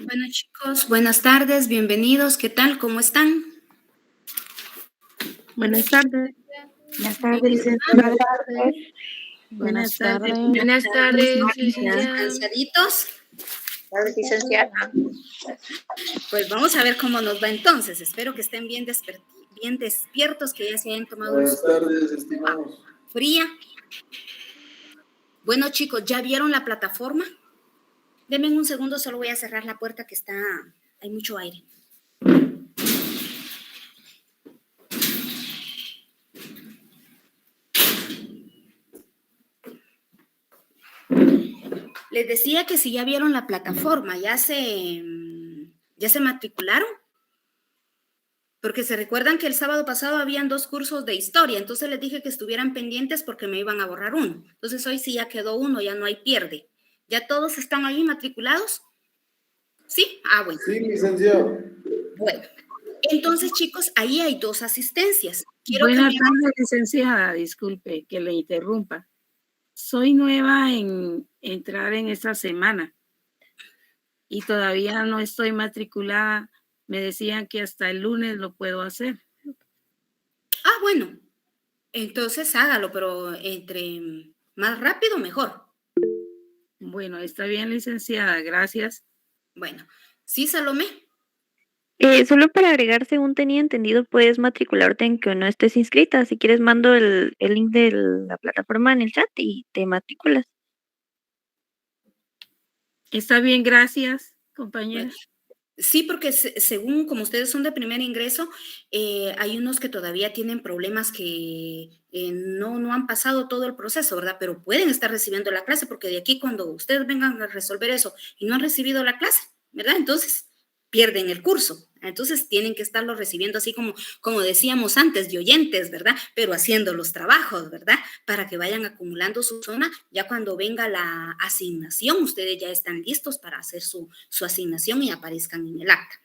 Bueno, chicos, buenas tardes, bienvenidos. ¿Qué tal? ¿Cómo están? Buenas tardes. Buenas tardes, Buenas licenciada. tardes. Buenas tardes. Buenas tardes, licenciada. ¿Cansaditos? Licenciada. Pues vamos a ver cómo nos va entonces. Espero que estén bien despiertos, que ya se hayan tomado Buenas tardes, estimados. fría. Bueno, chicos, ¿ya vieron la plataforma? Denme un segundo, solo voy a cerrar la puerta que hay mucho aire. Les decía que si ya vieron la plataforma, ya se matricularon. Porque se recuerdan que el sábado pasado habían 2 cursos de historia, entonces les dije que estuvieran pendientes porque me iban a borrar uno. Entonces hoy sí ya quedó uno, ya no hay pierde. ¿Ya todos están ahí matriculados? ¿Sí? Bueno. Sí, licenciado. Bueno, entonces chicos, ahí hay 2 asistencias. Buenas tardes, licenciada, disculpe que le interrumpa. Soy nueva en entrar en esta semana y todavía no estoy matriculada. Me decían que hasta el lunes lo puedo hacer. Bueno, entonces hágalo, pero entre más rápido, mejor. Bueno, está bien, licenciada, gracias. Bueno, ¿sí, Salomé? Solo para agregar, según tenía entendido, puedes matricularte en que no estés inscrita. Si quieres, mando el link de la plataforma en el chat y te matriculas. Está bien, gracias, compañera. Bueno. Sí, porque según como ustedes son de primer ingreso, hay unos que todavía tienen problemas que no han pasado todo el proceso, ¿verdad? Pero pueden estar recibiendo la clase, porque de aquí cuando ustedes vengan a resolver eso y no han recibido la clase, ¿verdad? Entonces pierden el curso. Entonces tienen que estarlo recibiendo así como decíamos antes, de oyentes, ¿verdad? Pero haciendo los trabajos, ¿verdad? Para que vayan acumulando su zona. Ya cuando venga la asignación, ustedes ya están listos para hacer su asignación y aparezcan en el acta.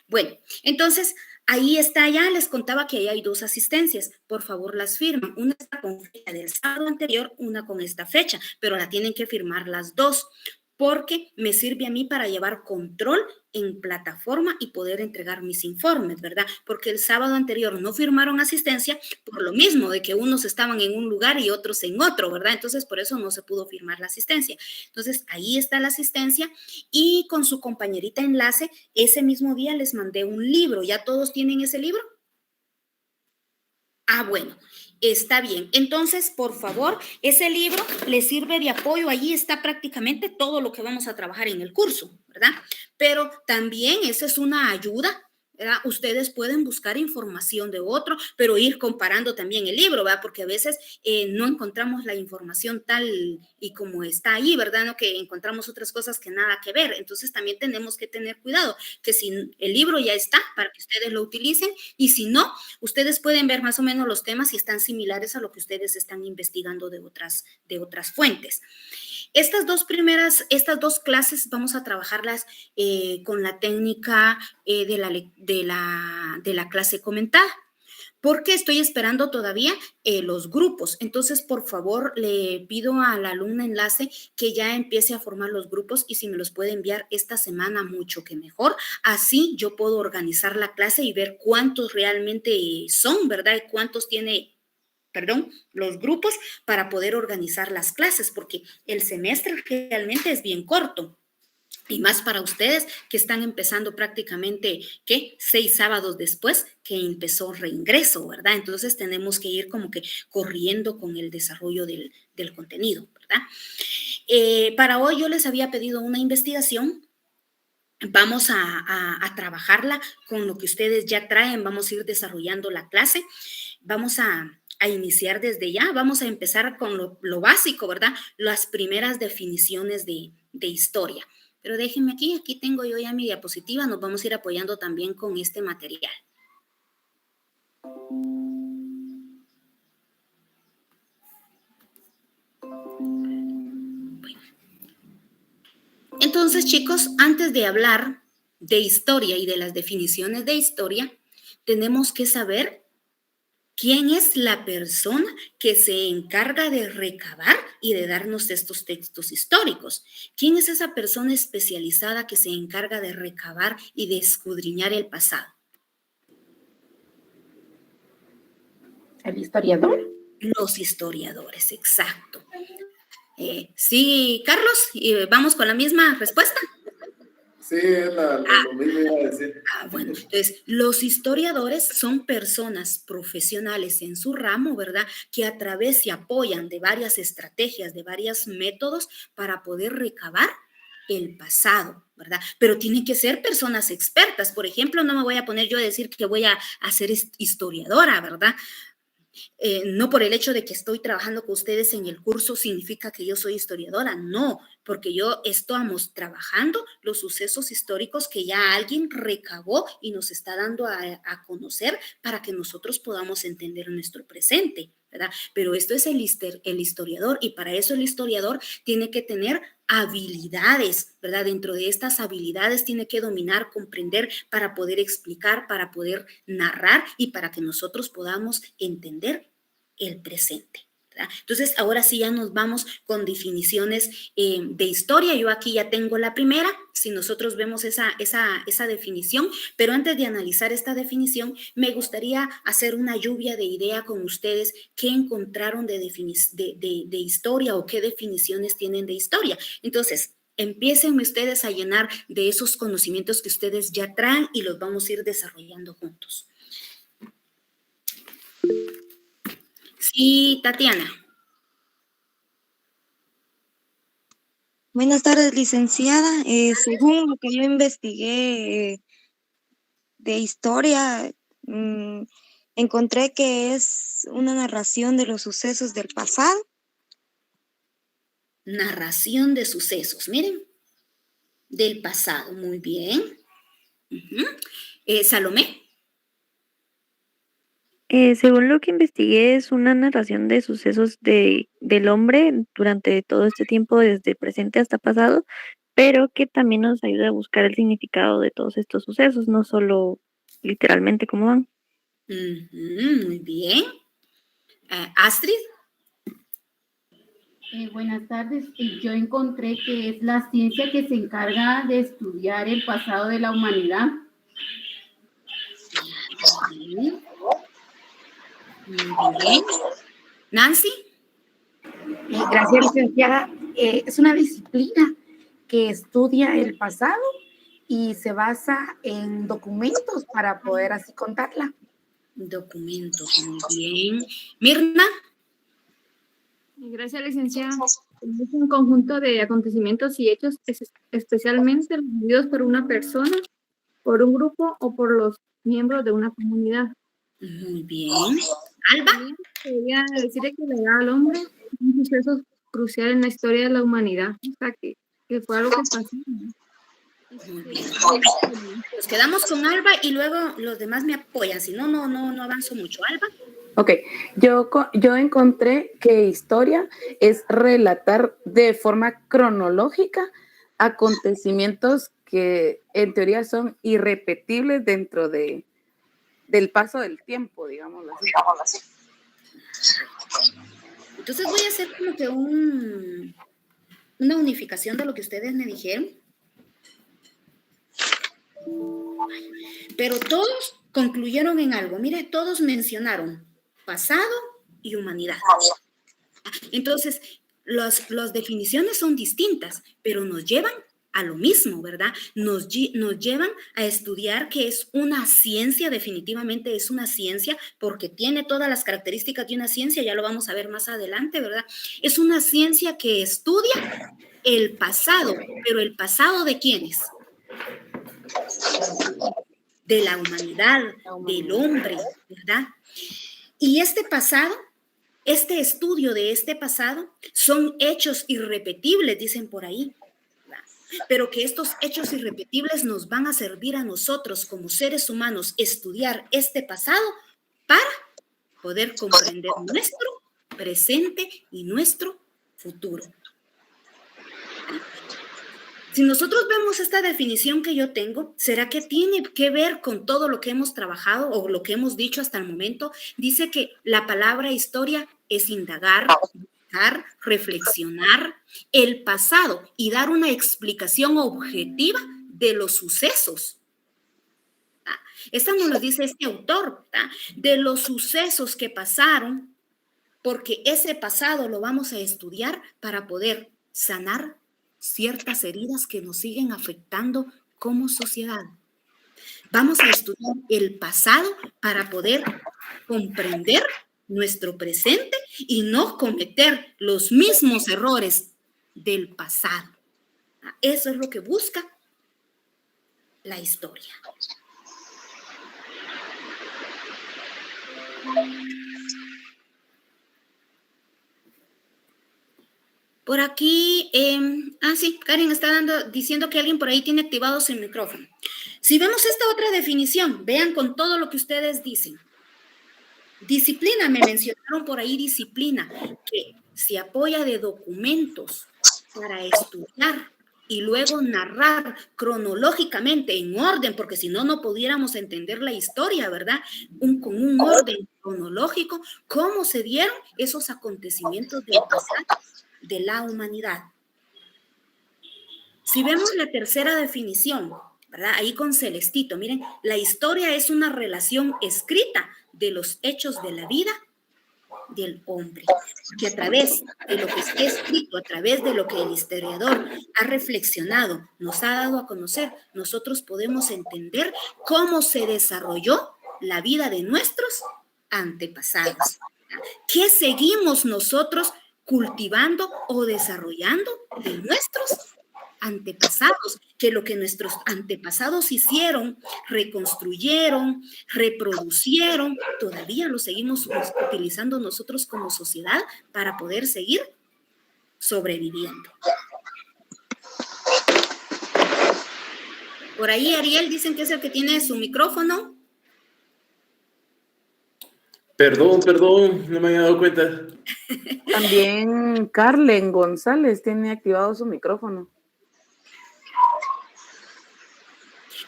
Bueno, entonces ahí está, ya les contaba que ahí hay 2 asistencias. Por favor, las firman. Una está con fecha del sábado anterior, una con esta fecha, pero la tienen que firmar las 2, porque me sirve a mí para llevar control en plataforma y poder entregar mis informes, ¿verdad? Porque el sábado anterior no firmaron asistencia por lo mismo, de que unos estaban en un lugar y otros en otro, ¿verdad? Entonces, por eso no se pudo firmar la asistencia. Entonces, ahí está la asistencia y con su compañerita enlace, ese mismo día les mandé un libro. ¿Ya todos tienen ese libro? Bueno, está bien. Entonces, por favor, ese libro les sirve de apoyo. Allí está prácticamente todo lo que vamos a trabajar en el curso, ¿verdad? Pero también esa es una ayuda, ¿verdad? Ustedes pueden buscar información de otro, pero ir comparando también el libro, ¿verdad? Porque a veces no encontramos la información tal y como está ahí, ¿verdad? ¿No? Que encontramos otras cosas que nada que ver. Entonces, también tenemos que tener cuidado, que si el libro ya está para que ustedes lo utilicen y si no, ustedes pueden ver más o menos los temas si están similares a lo que ustedes están investigando de otras fuentes. Estas 2 clases vamos a trabajarlas con la técnica de la clase comentada, porque estoy esperando todavía los grupos. Entonces, por favor, le pido a la alumna enlace que ya empiece a formar los grupos y si me los puede enviar esta semana, mucho que mejor. Así yo puedo organizar la clase y ver cuántos realmente son, ¿verdad? Y cuántos tiene los grupos para poder organizar las clases, porque el semestre realmente es bien corto. Y más para ustedes que están empezando prácticamente, 6 sábados después que empezó reingreso, ¿verdad? Entonces tenemos que ir como que corriendo con el desarrollo del contenido, ¿verdad? Para hoy yo les había pedido una investigación. Vamos a trabajarla con lo que ustedes ya traen, vamos a ir desarrollando la clase, vamos a iniciar desde ya, vamos a empezar con lo básico, ¿verdad? Las primeras definiciones de historia. Pero déjenme aquí tengo yo ya mi diapositiva, nos vamos a ir apoyando también con este material. Bueno. Entonces, chicos, antes de hablar de historia y de las definiciones de historia, tenemos que saber ¿Quién es la persona que se encarga de recabar y de darnos estos textos históricos? ¿Quién es esa persona especializada que se encarga de recabar y de escudriñar el pasado? ¿El historiador? Los historiadores, exacto. Sí, Carlos, ¿vamos con la misma respuesta? Sí, es lo mismo iba a decir. Bueno, entonces los historiadores son personas profesionales en su ramo, ¿verdad? Que a través se apoyan de varias estrategias, de varios métodos para poder recabar el pasado, ¿verdad? Pero tienen que ser personas expertas. Por ejemplo, no me voy a poner yo a decir que voy a ser historiadora, ¿verdad? No por el hecho de que estoy trabajando con ustedes en el curso significa que yo soy historiadora, no, porque yo estamos trabajando los sucesos históricos que ya alguien recabó y nos está dando a conocer para que nosotros podamos entender nuestro presente, ¿verdad? Pero esto es el historiador y para eso el historiador tiene que tener habilidades, ¿verdad? Dentro de estas habilidades tiene que dominar, comprender para poder explicar, para poder narrar y para que nosotros podamos entender el presente, ¿verdad? Entonces, ahora sí ya nos vamos con definiciones de historia. Yo aquí ya tengo la primera, si nosotros vemos esa definición, pero antes de analizar esta definición, me gustaría hacer una lluvia de idea con ustedes. ¿Qué encontraron de historia o qué definiciones tienen de historia? Entonces, empiecen ustedes a llenar de esos conocimientos que ustedes ya traen y los vamos a ir desarrollando juntos. Sí, Tatiana. Buenas tardes, licenciada. Según lo que yo investigué de historia, encontré que es una narración de los sucesos del pasado. Narración de sucesos, miren, del pasado, muy bien. Salomé. Según lo que investigué, es una narración de sucesos del hombre durante todo este tiempo, desde presente hasta pasado, pero que también nos ayuda a buscar el significado de todos estos sucesos, no solo literalmente cómo van. Muy bien. Astrid. Buenas tardes. Yo encontré que es la ciencia que se encarga de estudiar el pasado de la humanidad. Muy bien. Nancy. Gracias, licenciada. Es una disciplina que estudia el pasado y se basa en documentos para poder así contarla. Documentos, muy bien. Mirna. Gracias, licenciada. Es un conjunto de acontecimientos y hechos especialmente vividos por una persona, por un grupo o por los miembros de una comunidad. Muy bien. Alba. Podría decir que la edad al hombre es un suceso crucial en la historia de la humanidad. O sea, que fue algo que pasó. Muy bien. Nos quedamos con Alba y luego los demás me apoyan. Si no, no avanzo mucho. Alba. Ok, yo encontré que historia es relatar de forma cronológica acontecimientos que en teoría son irrepetibles dentro del paso del tiempo, digámoslo así. Entonces voy a hacer como que una unificación de lo que ustedes me dijeron. Pero todos concluyeron en algo. Mire, todos mencionaron pasado y humanidad. Entonces, las definiciones son distintas, pero nos llevan a lo mismo, ¿verdad? Nos llevan a estudiar que es una ciencia, definitivamente es una ciencia, porque tiene todas las características de una ciencia, ya lo vamos a ver más adelante, ¿verdad? Es una ciencia que estudia el pasado, pero ¿el pasado de quiénes? De la humanidad, del hombre, ¿verdad? Y este pasado, este estudio de este pasado son hechos irrepetibles, dicen por ahí, ¿verdad? Pero que estos hechos irrepetibles nos van a servir a nosotros como seres humanos estudiar este pasado para poder comprender nuestro presente y nuestro futuro. Si nosotros vemos esta definición que yo tengo, ¿será que tiene que ver con todo lo que hemos trabajado o lo que hemos dicho hasta el momento? Dice que la palabra historia es indagar, buscar, reflexionar el pasado y dar una explicación objetiva de los sucesos. Esta nos lo dice este autor, ¿verdad? De los sucesos que pasaron, porque ese pasado lo vamos a estudiar para poder sanar ciertas heridas que nos siguen afectando como sociedad. Vamos a estudiar el pasado para poder comprender nuestro presente y no cometer los mismos errores del pasado. Eso es lo que busca la historia. Por aquí, sí, Karen está diciendo que alguien por ahí tiene activado su micrófono. Si vemos esta otra definición, vean con todo lo que ustedes dicen. Disciplina, me mencionaron por ahí disciplina, que se apoya de documentos para estudiar y luego narrar cronológicamente en orden, porque si no, no pudiéramos entender la historia, ¿verdad? Con un orden cronológico, cómo se dieron esos acontecimientos del pasado de la humanidad. Si vemos la tercera definición, ¿verdad? Ahí con Celestito, miren, la historia es una relación escrita de los hechos de la vida del hombre, que a través de lo que está escrito, a través de lo que el historiador ha reflexionado, nos ha dado a conocer, nosotros podemos entender cómo se desarrolló la vida de nuestros antepasados. ¿Qué seguimos nosotros cultivando o desarrollando de nuestros antepasados? Que lo que nuestros antepasados hicieron, reconstruyeron, reproducieron, todavía lo seguimos utilizando nosotros como sociedad para poder seguir sobreviviendo. Por ahí Ariel dicen que es el que tiene su micrófono. Perdón, no me había dado cuenta. También Carlen González tiene activado su micrófono.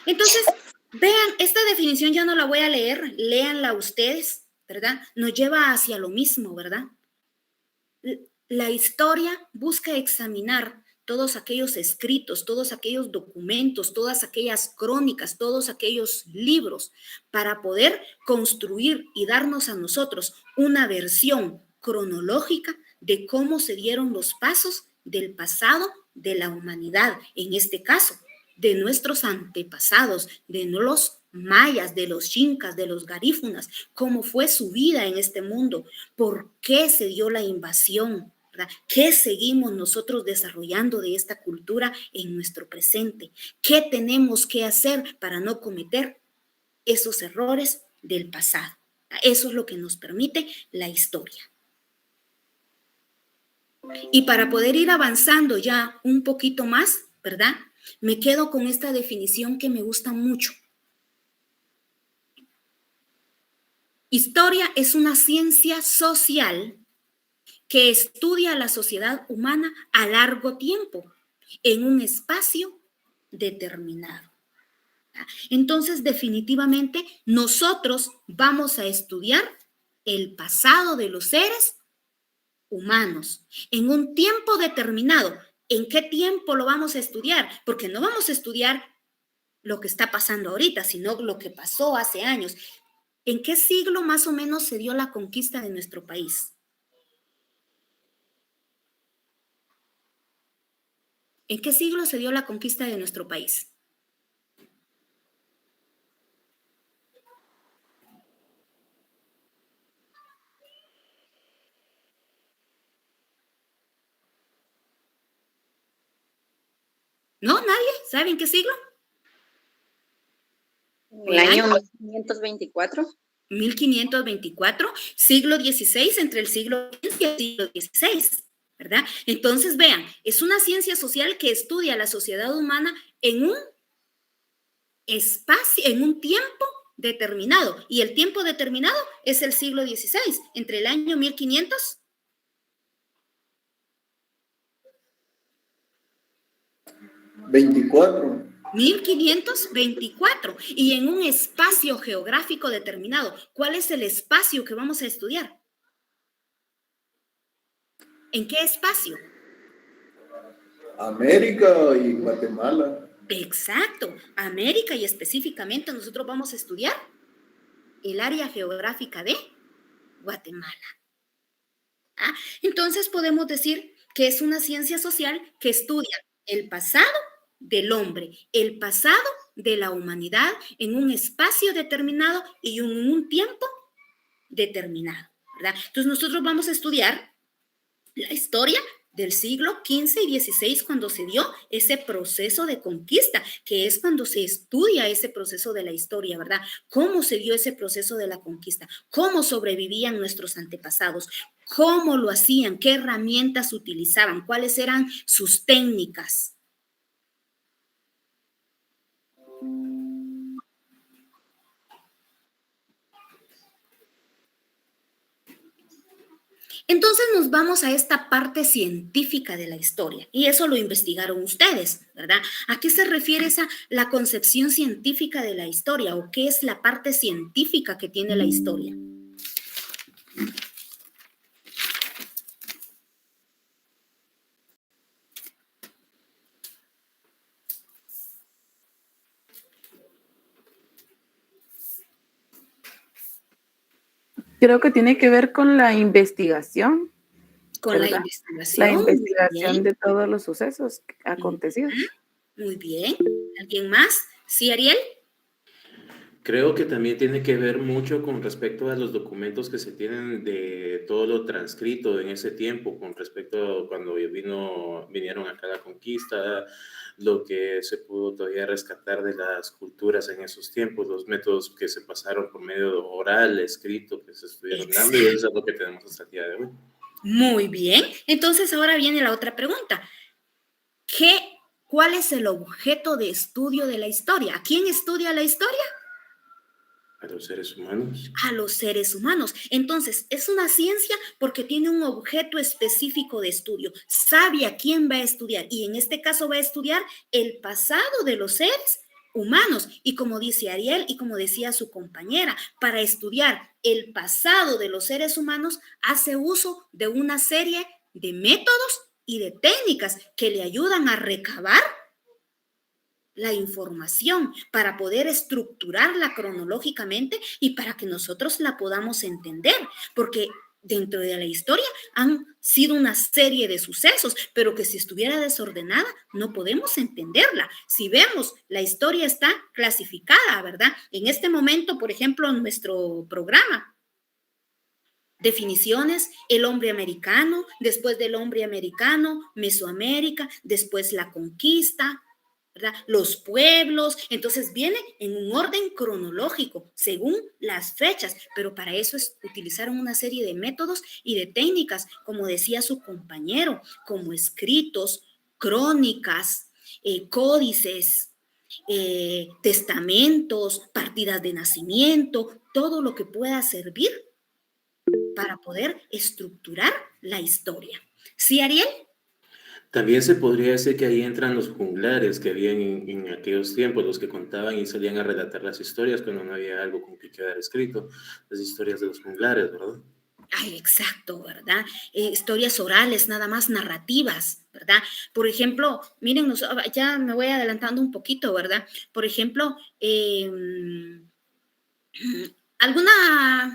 Entonces, vean, esta definición ya no la voy a leer, léanla ustedes, ¿verdad? Nos lleva hacia lo mismo, ¿verdad? La historia busca examinar todos aquellos escritos, todos aquellos documentos, todas aquellas crónicas, todos aquellos libros, para poder construir y darnos a nosotros una versión cronológica de cómo se dieron los pasos del pasado de la humanidad, en este caso, de nuestros antepasados, de los mayas, de los incas, de los garífunas, cómo fue su vida en este mundo, por qué se dio la invasión, ¿verdad? ¿Qué seguimos nosotros desarrollando de esta cultura en nuestro presente? ¿Qué tenemos que hacer para no cometer esos errores del pasado? Eso es lo que nos permite la historia. Y para poder ir avanzando ya un poquito más, ¿verdad? Me quedo con esta definición que me gusta mucho. Historia es una ciencia social que estudia la sociedad humana a largo tiempo, en un espacio determinado. Entonces, definitivamente, nosotros vamos a estudiar el pasado de los seres humanos en un tiempo determinado. ¿En qué tiempo lo vamos a estudiar? Porque no vamos a estudiar lo que está pasando ahorita, sino lo que pasó hace años. ¿En qué siglo más o menos se dio la conquista de nuestro país? ¿En qué siglo se dio la conquista de nuestro país? ¿No? ¿Nadie? ¿Sabe en qué siglo? El año 1524. 1524, siglo XVI, entre el siglo XV y el siglo XVI, ¿verdad? Entonces, vean, es una ciencia social que estudia la sociedad humana en un espacio, en un tiempo determinado, y el tiempo determinado es el siglo XVI, entre el año 1500. 24. 1524. Y en un espacio geográfico determinado. ¿Cuál es el espacio que vamos a estudiar? ¿En qué espacio? América y Guatemala. Exacto. América, y específicamente nosotros vamos a estudiar el área geográfica de Guatemala. ¿Ah? Entonces podemos decir que es una ciencia social que estudia el pasado del hombre, el pasado de la humanidad en un espacio determinado y en un tiempo determinado, ¿verdad? Entonces nosotros vamos a estudiar la historia del siglo XV y XVI, cuando se dio ese proceso de conquista, que es cuando se estudia ese proceso de la historia, ¿verdad? Cómo se dio ese proceso de la conquista, cómo sobrevivían nuestros antepasados, cómo lo hacían, qué herramientas utilizaban, cuáles eran sus técnicas. Entonces nos vamos a esta parte científica de la historia, y eso lo investigaron ustedes, ¿verdad? ¿A qué se refiere la concepción científica de la historia, o qué es la parte científica que tiene la historia? Creo que tiene que ver con la investigación. Con ¿verdad? la investigación. La investigación de todos los sucesos acontecidos. Muy bien. ¿Alguien más? ¿Sí, Ariel? Creo que también tiene que ver mucho con respecto a los documentos que se tienen de todo lo transcrito en ese tiempo, con respecto a cuando vinieron acá a la conquista, lo que se pudo todavía rescatar de las culturas en esos tiempos, los métodos que se pasaron por medio oral, escrito, que se estuvieron dando, y eso es lo que tenemos hasta el día de hoy. Muy bien. Entonces ahora viene la otra pregunta. ¿Cuál es el objeto de estudio de la historia? ¿A quién estudia la historia? A los seres humanos. A los seres humanos. Entonces, es una ciencia porque tiene un objeto específico de estudio. Sabe a quién va a estudiar, y en este caso va a estudiar el pasado de los seres humanos. Y como dice Ariel y como decía su compañera, para estudiar el pasado de los seres humanos hace uso de una serie de métodos y de técnicas que le ayudan a recabar la información para poder estructurarla cronológicamente y para que nosotros la podamos entender, porque dentro de la historia han sido una serie de sucesos, pero que si estuviera desordenada no podemos entenderla. Si vemos, la historia está clasificada, ¿verdad? En este momento, por ejemplo, en nuestro programa, definiciones: el hombre americano, después del hombre americano, Mesoamérica, después la conquista, ¿verdad? Los pueblos. Entonces viene en un orden cronológico, según las fechas, pero para eso utilizaron una serie de métodos y de técnicas, como decía su compañero, como escritos, crónicas, códices, testamentos, partidas de nacimiento, todo lo que pueda servir para poder estructurar la historia. ¿Sí, Ariel? También se podría decir que ahí entran los juglares que habían en aquellos tiempos, los que contaban y salían a relatar las historias cuando no había algo con que quedar escrito, las historias de los juglares, ¿verdad? Ay, exacto, ¿verdad? Historias orales, nada más narrativas, ¿verdad? Por ejemplo, miren, ya me voy adelantando un poquito, ¿verdad? Por ejemplo,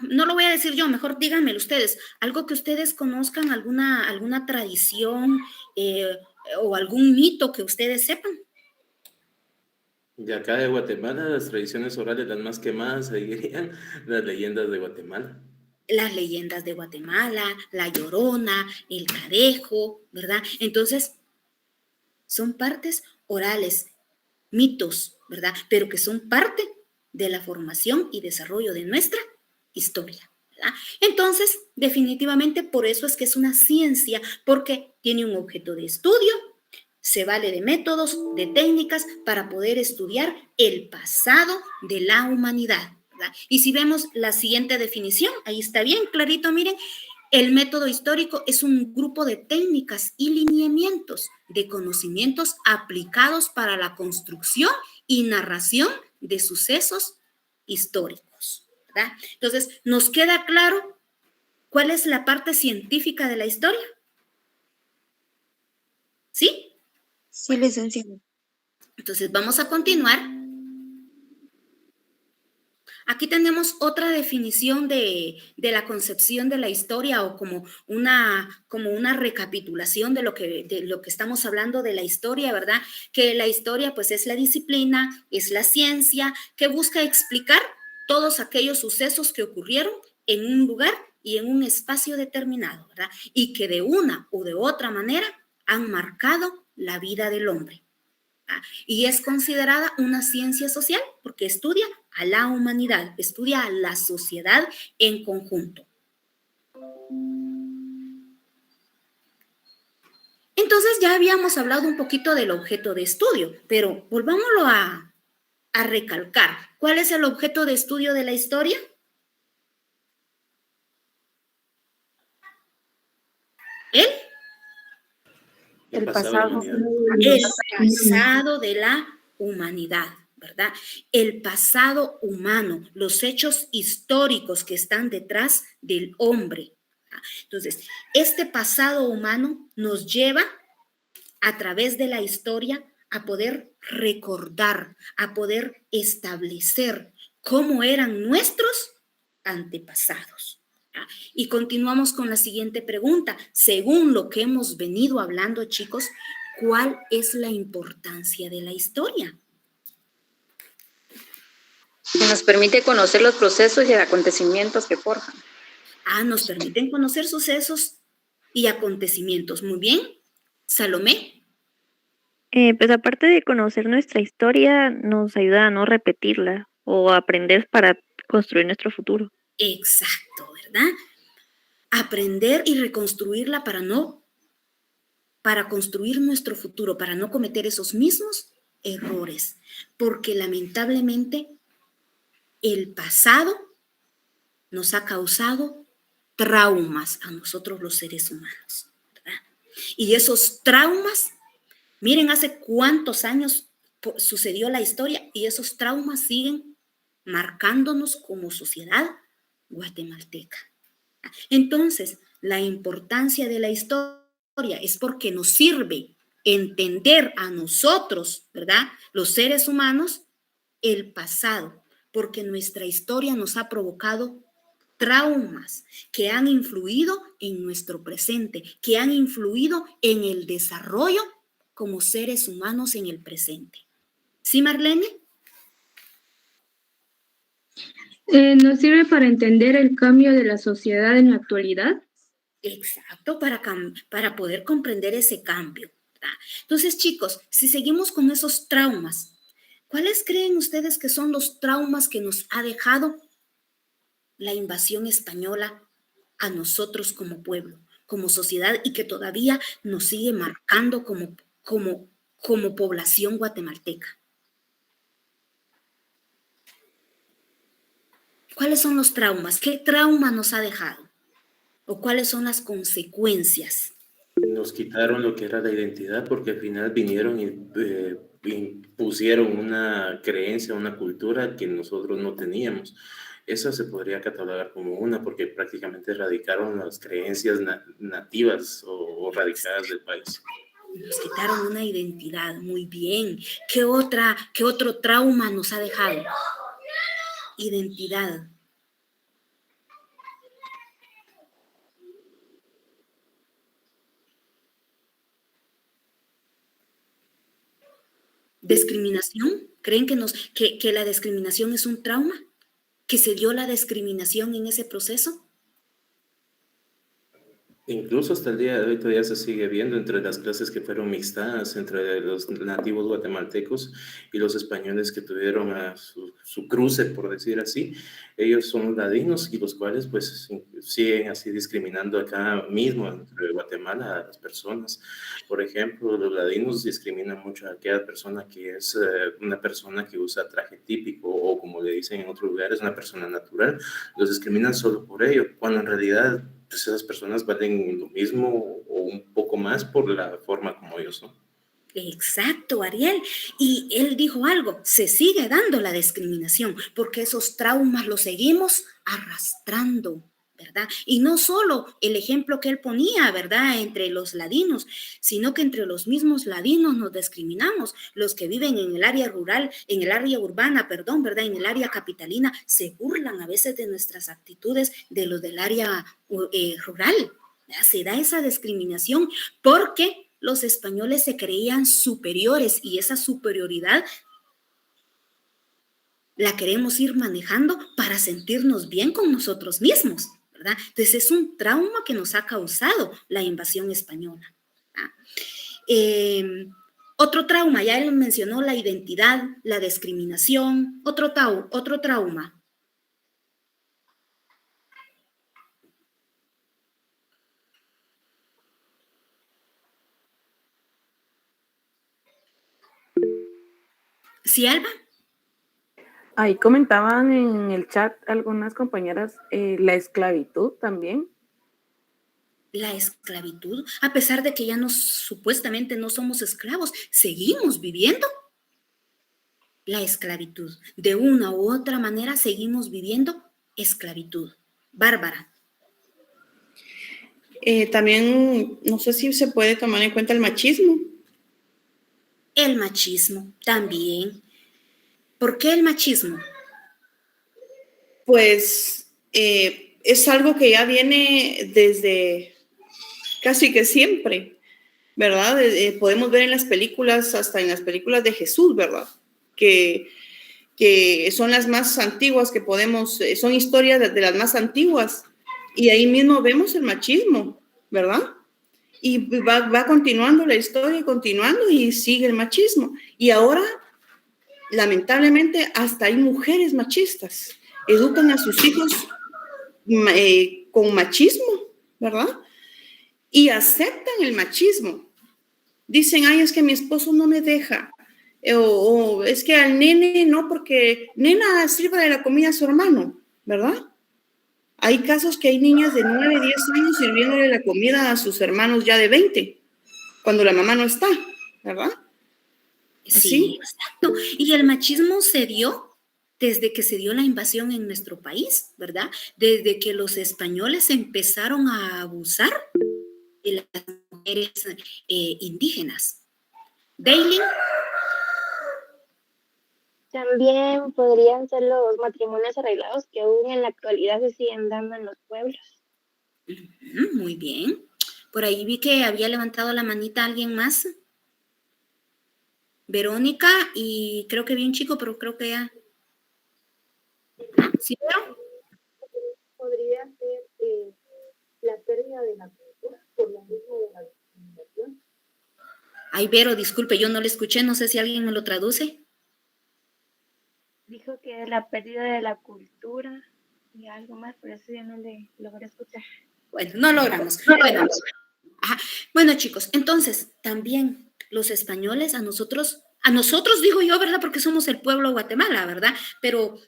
no lo voy a decir yo, mejor díganmelo ustedes, algo que ustedes conozcan, alguna tradición o algún mito que ustedes sepan. De acá de Guatemala, las tradiciones orales, las más quemadas, seguirían las leyendas de Guatemala. Las leyendas de Guatemala, la Llorona, el Cadejo, ¿verdad? Entonces, son partes orales, mitos, ¿verdad? Pero que son parte de la formación y desarrollo de nuestra historia, ¿verdad? Entonces, definitivamente por eso es que es una ciencia, porque tiene un objeto de estudio, se vale de métodos, de técnicas para poder estudiar el pasado de la humanidad, ¿verdad? Y si vemos la siguiente definición, ahí está bien clarito, miren, El método histórico es un grupo de técnicas y lineamientos de conocimientos aplicados para la construcción y narración de sucesos históricos, ¿verdad? Entonces, ¿nos queda claro cuál es la parte científica de la historia? ¿Sí? Sí, licenciada. Entonces, vamos a continuar. Aquí tenemos otra definición de la concepción de la historia o como una recapitulación de lo que estamos hablando de la historia, ¿verdad? Que la historia pues es la disciplina, es la ciencia que busca explicar todos aquellos sucesos que ocurrieron en un lugar y en un espacio determinado, ¿verdad? Y que de una u de otra manera han marcado la vida del hombre. Y es considerada una ciencia social porque estudia a la humanidad, estudia a la sociedad en conjunto. Entonces ya habíamos hablado un poquito del objeto de estudio, pero volvámoslo a recalcar. ¿Cuál es el objeto de estudio de la historia? El pasado. El pasado de la humanidad, ¿verdad? El pasado humano, los hechos históricos que están detrás del hombre. Entonces, este pasado humano nos lleva a través de la historia a poder recordar, a poder establecer cómo eran nuestros antepasados. Y continuamos con la siguiente pregunta. Según lo que hemos venido hablando, chicos, ¿cuál es la importancia de la historia? Nos permite conocer los procesos y acontecimientos que forjan. Nos permiten conocer sucesos y acontecimientos. Muy bien. Salomé. Pues aparte de conocer nuestra historia, nos ayuda a no repetirla o aprender para construir nuestro futuro. Exacto, ¿verdad? Aprender y reconstruirla para construir nuestro futuro, para no cometer esos mismos errores, porque lamentablemente el pasado nos ha causado traumas a nosotros los seres humanos, ¿verdad? Y esos traumas, miren hace cuántos años sucedió la historia y esos traumas siguen marcándonos como sociedad guatemalteca. Entonces, la importancia de la historia es porque nos sirve entender a nosotros, ¿verdad? Los seres humanos, el pasado, porque nuestra historia nos ha provocado traumas que han influido en nuestro presente, que han influido en el desarrollo como seres humanos en el presente. ¿Sí, Marlene? ¿Nos sirve para entender el cambio de la sociedad en la actualidad? Exacto, para poder comprender ese cambio, ¿verdad? Entonces, chicos, si seguimos con esos traumas, ¿cuáles creen ustedes que son los traumas que nos ha dejado la invasión española a nosotros como pueblo, como sociedad y que todavía nos sigue marcando como población guatemalteca? ¿Cuáles son los traumas? ¿Qué trauma nos ha dejado? ¿O cuáles son las consecuencias? Nos quitaron lo que era la identidad porque al final vinieron y impusieron una creencia, una cultura que nosotros no teníamos. Esa se podría catalogar como una porque prácticamente erradicaron las creencias nativas o radicadas del país. Nos quitaron una identidad, muy bien. ¿Qué otro trauma nos ha dejado? Identidad. ¿Discriminación? ¿Creen que la discriminación es un trauma? ¿Que se dio la discriminación en ese proceso? Incluso hasta el día de hoy todavía se sigue viendo entre las clases que fueron mixtas, entre los nativos guatemaltecos y los españoles que tuvieron a su cruce, por decir así. Ellos son ladinos y los cuales pues siguen así discriminando acá mismo entre Guatemala a las personas. Por ejemplo, los ladinos discriminan mucho a aquella persona que es una persona que usa traje típico o como le dicen en otros lugares, una persona natural. Los discriminan solo por ello, cuando en realidad pues esas personas valen lo mismo o un poco más por la forma como ellos son. Exacto, Ariel. Y él dijo algo, se sigue dando la discriminación porque esos traumas los seguimos arrastrando, ¿verdad? Y no solo el ejemplo que él ponía, ¿verdad? Entre los ladinos, sino que entre los mismos ladinos nos discriminamos. Los que viven en el área rural, en el área urbana, perdón, ¿verdad? En el área capitalina, se burlan a veces de nuestras actitudes de los del área rural. Se da esa discriminación porque los españoles se creían superiores y esa superioridad la queremos ir manejando para sentirnos bien con nosotros mismos, ¿verdad? Entonces es un trauma que nos ha causado la invasión española. Otro trauma, ya él mencionó la identidad, la discriminación, otro trauma. ¿Sí, Alba? Ahí comentaban en el chat algunas compañeras la esclavitud también. La esclavitud, a pesar de que ya supuestamente no somos esclavos, seguimos viviendo la esclavitud. De una u otra manera seguimos viviendo esclavitud. Bárbara. También, no sé si se puede tomar en cuenta el machismo. El machismo también. ¿Por qué el machismo? Pues es algo que ya viene desde casi que siempre, ¿verdad? Podemos ver en las películas, hasta en las películas de Jesús, ¿verdad? Que son las más antiguas que podemos, son historias de las más antiguas. Y ahí mismo vemos el machismo, ¿verdad? Y va continuando la historia, continuando y sigue el machismo. Y ahora, lamentablemente, hasta hay mujeres machistas. Educan a sus hijos con machismo, ¿verdad? Y aceptan el machismo. Dicen, ay, es que mi esposo no me deja. O es que al nene no, porque nena sirva de la comida a su hermano, ¿verdad? Hay casos que hay niñas de 9, 10 años sirviéndole la comida a sus hermanos ya de 20, cuando la mamá no está, ¿verdad? Sí, exacto. Y el machismo se dio desde que se dio la invasión en nuestro país, ¿verdad? Desde que los españoles empezaron a abusar de las mujeres indígenas. Daily. También podrían ser los matrimonios arreglados que aún en la actualidad se siguen dando en los pueblos. Muy bien. Por ahí vi que había levantado la manita alguien más. Verónica, y creo que vi un chico, pero creo que ya. ¿Sí, Vero? Podría ser la pérdida de la cultura por lo mismo de la discriminación. Ay, Vero, disculpe, yo no le escuché, no sé si alguien me lo traduce. Dijo que es la pérdida de la cultura y algo más, pero eso ya no le logré escuchar. Bueno, no logramos. Bueno, chicos, entonces también los españoles a nosotros digo yo, ¿verdad? Porque somos el pueblo de Guatemala, ¿verdad? Pero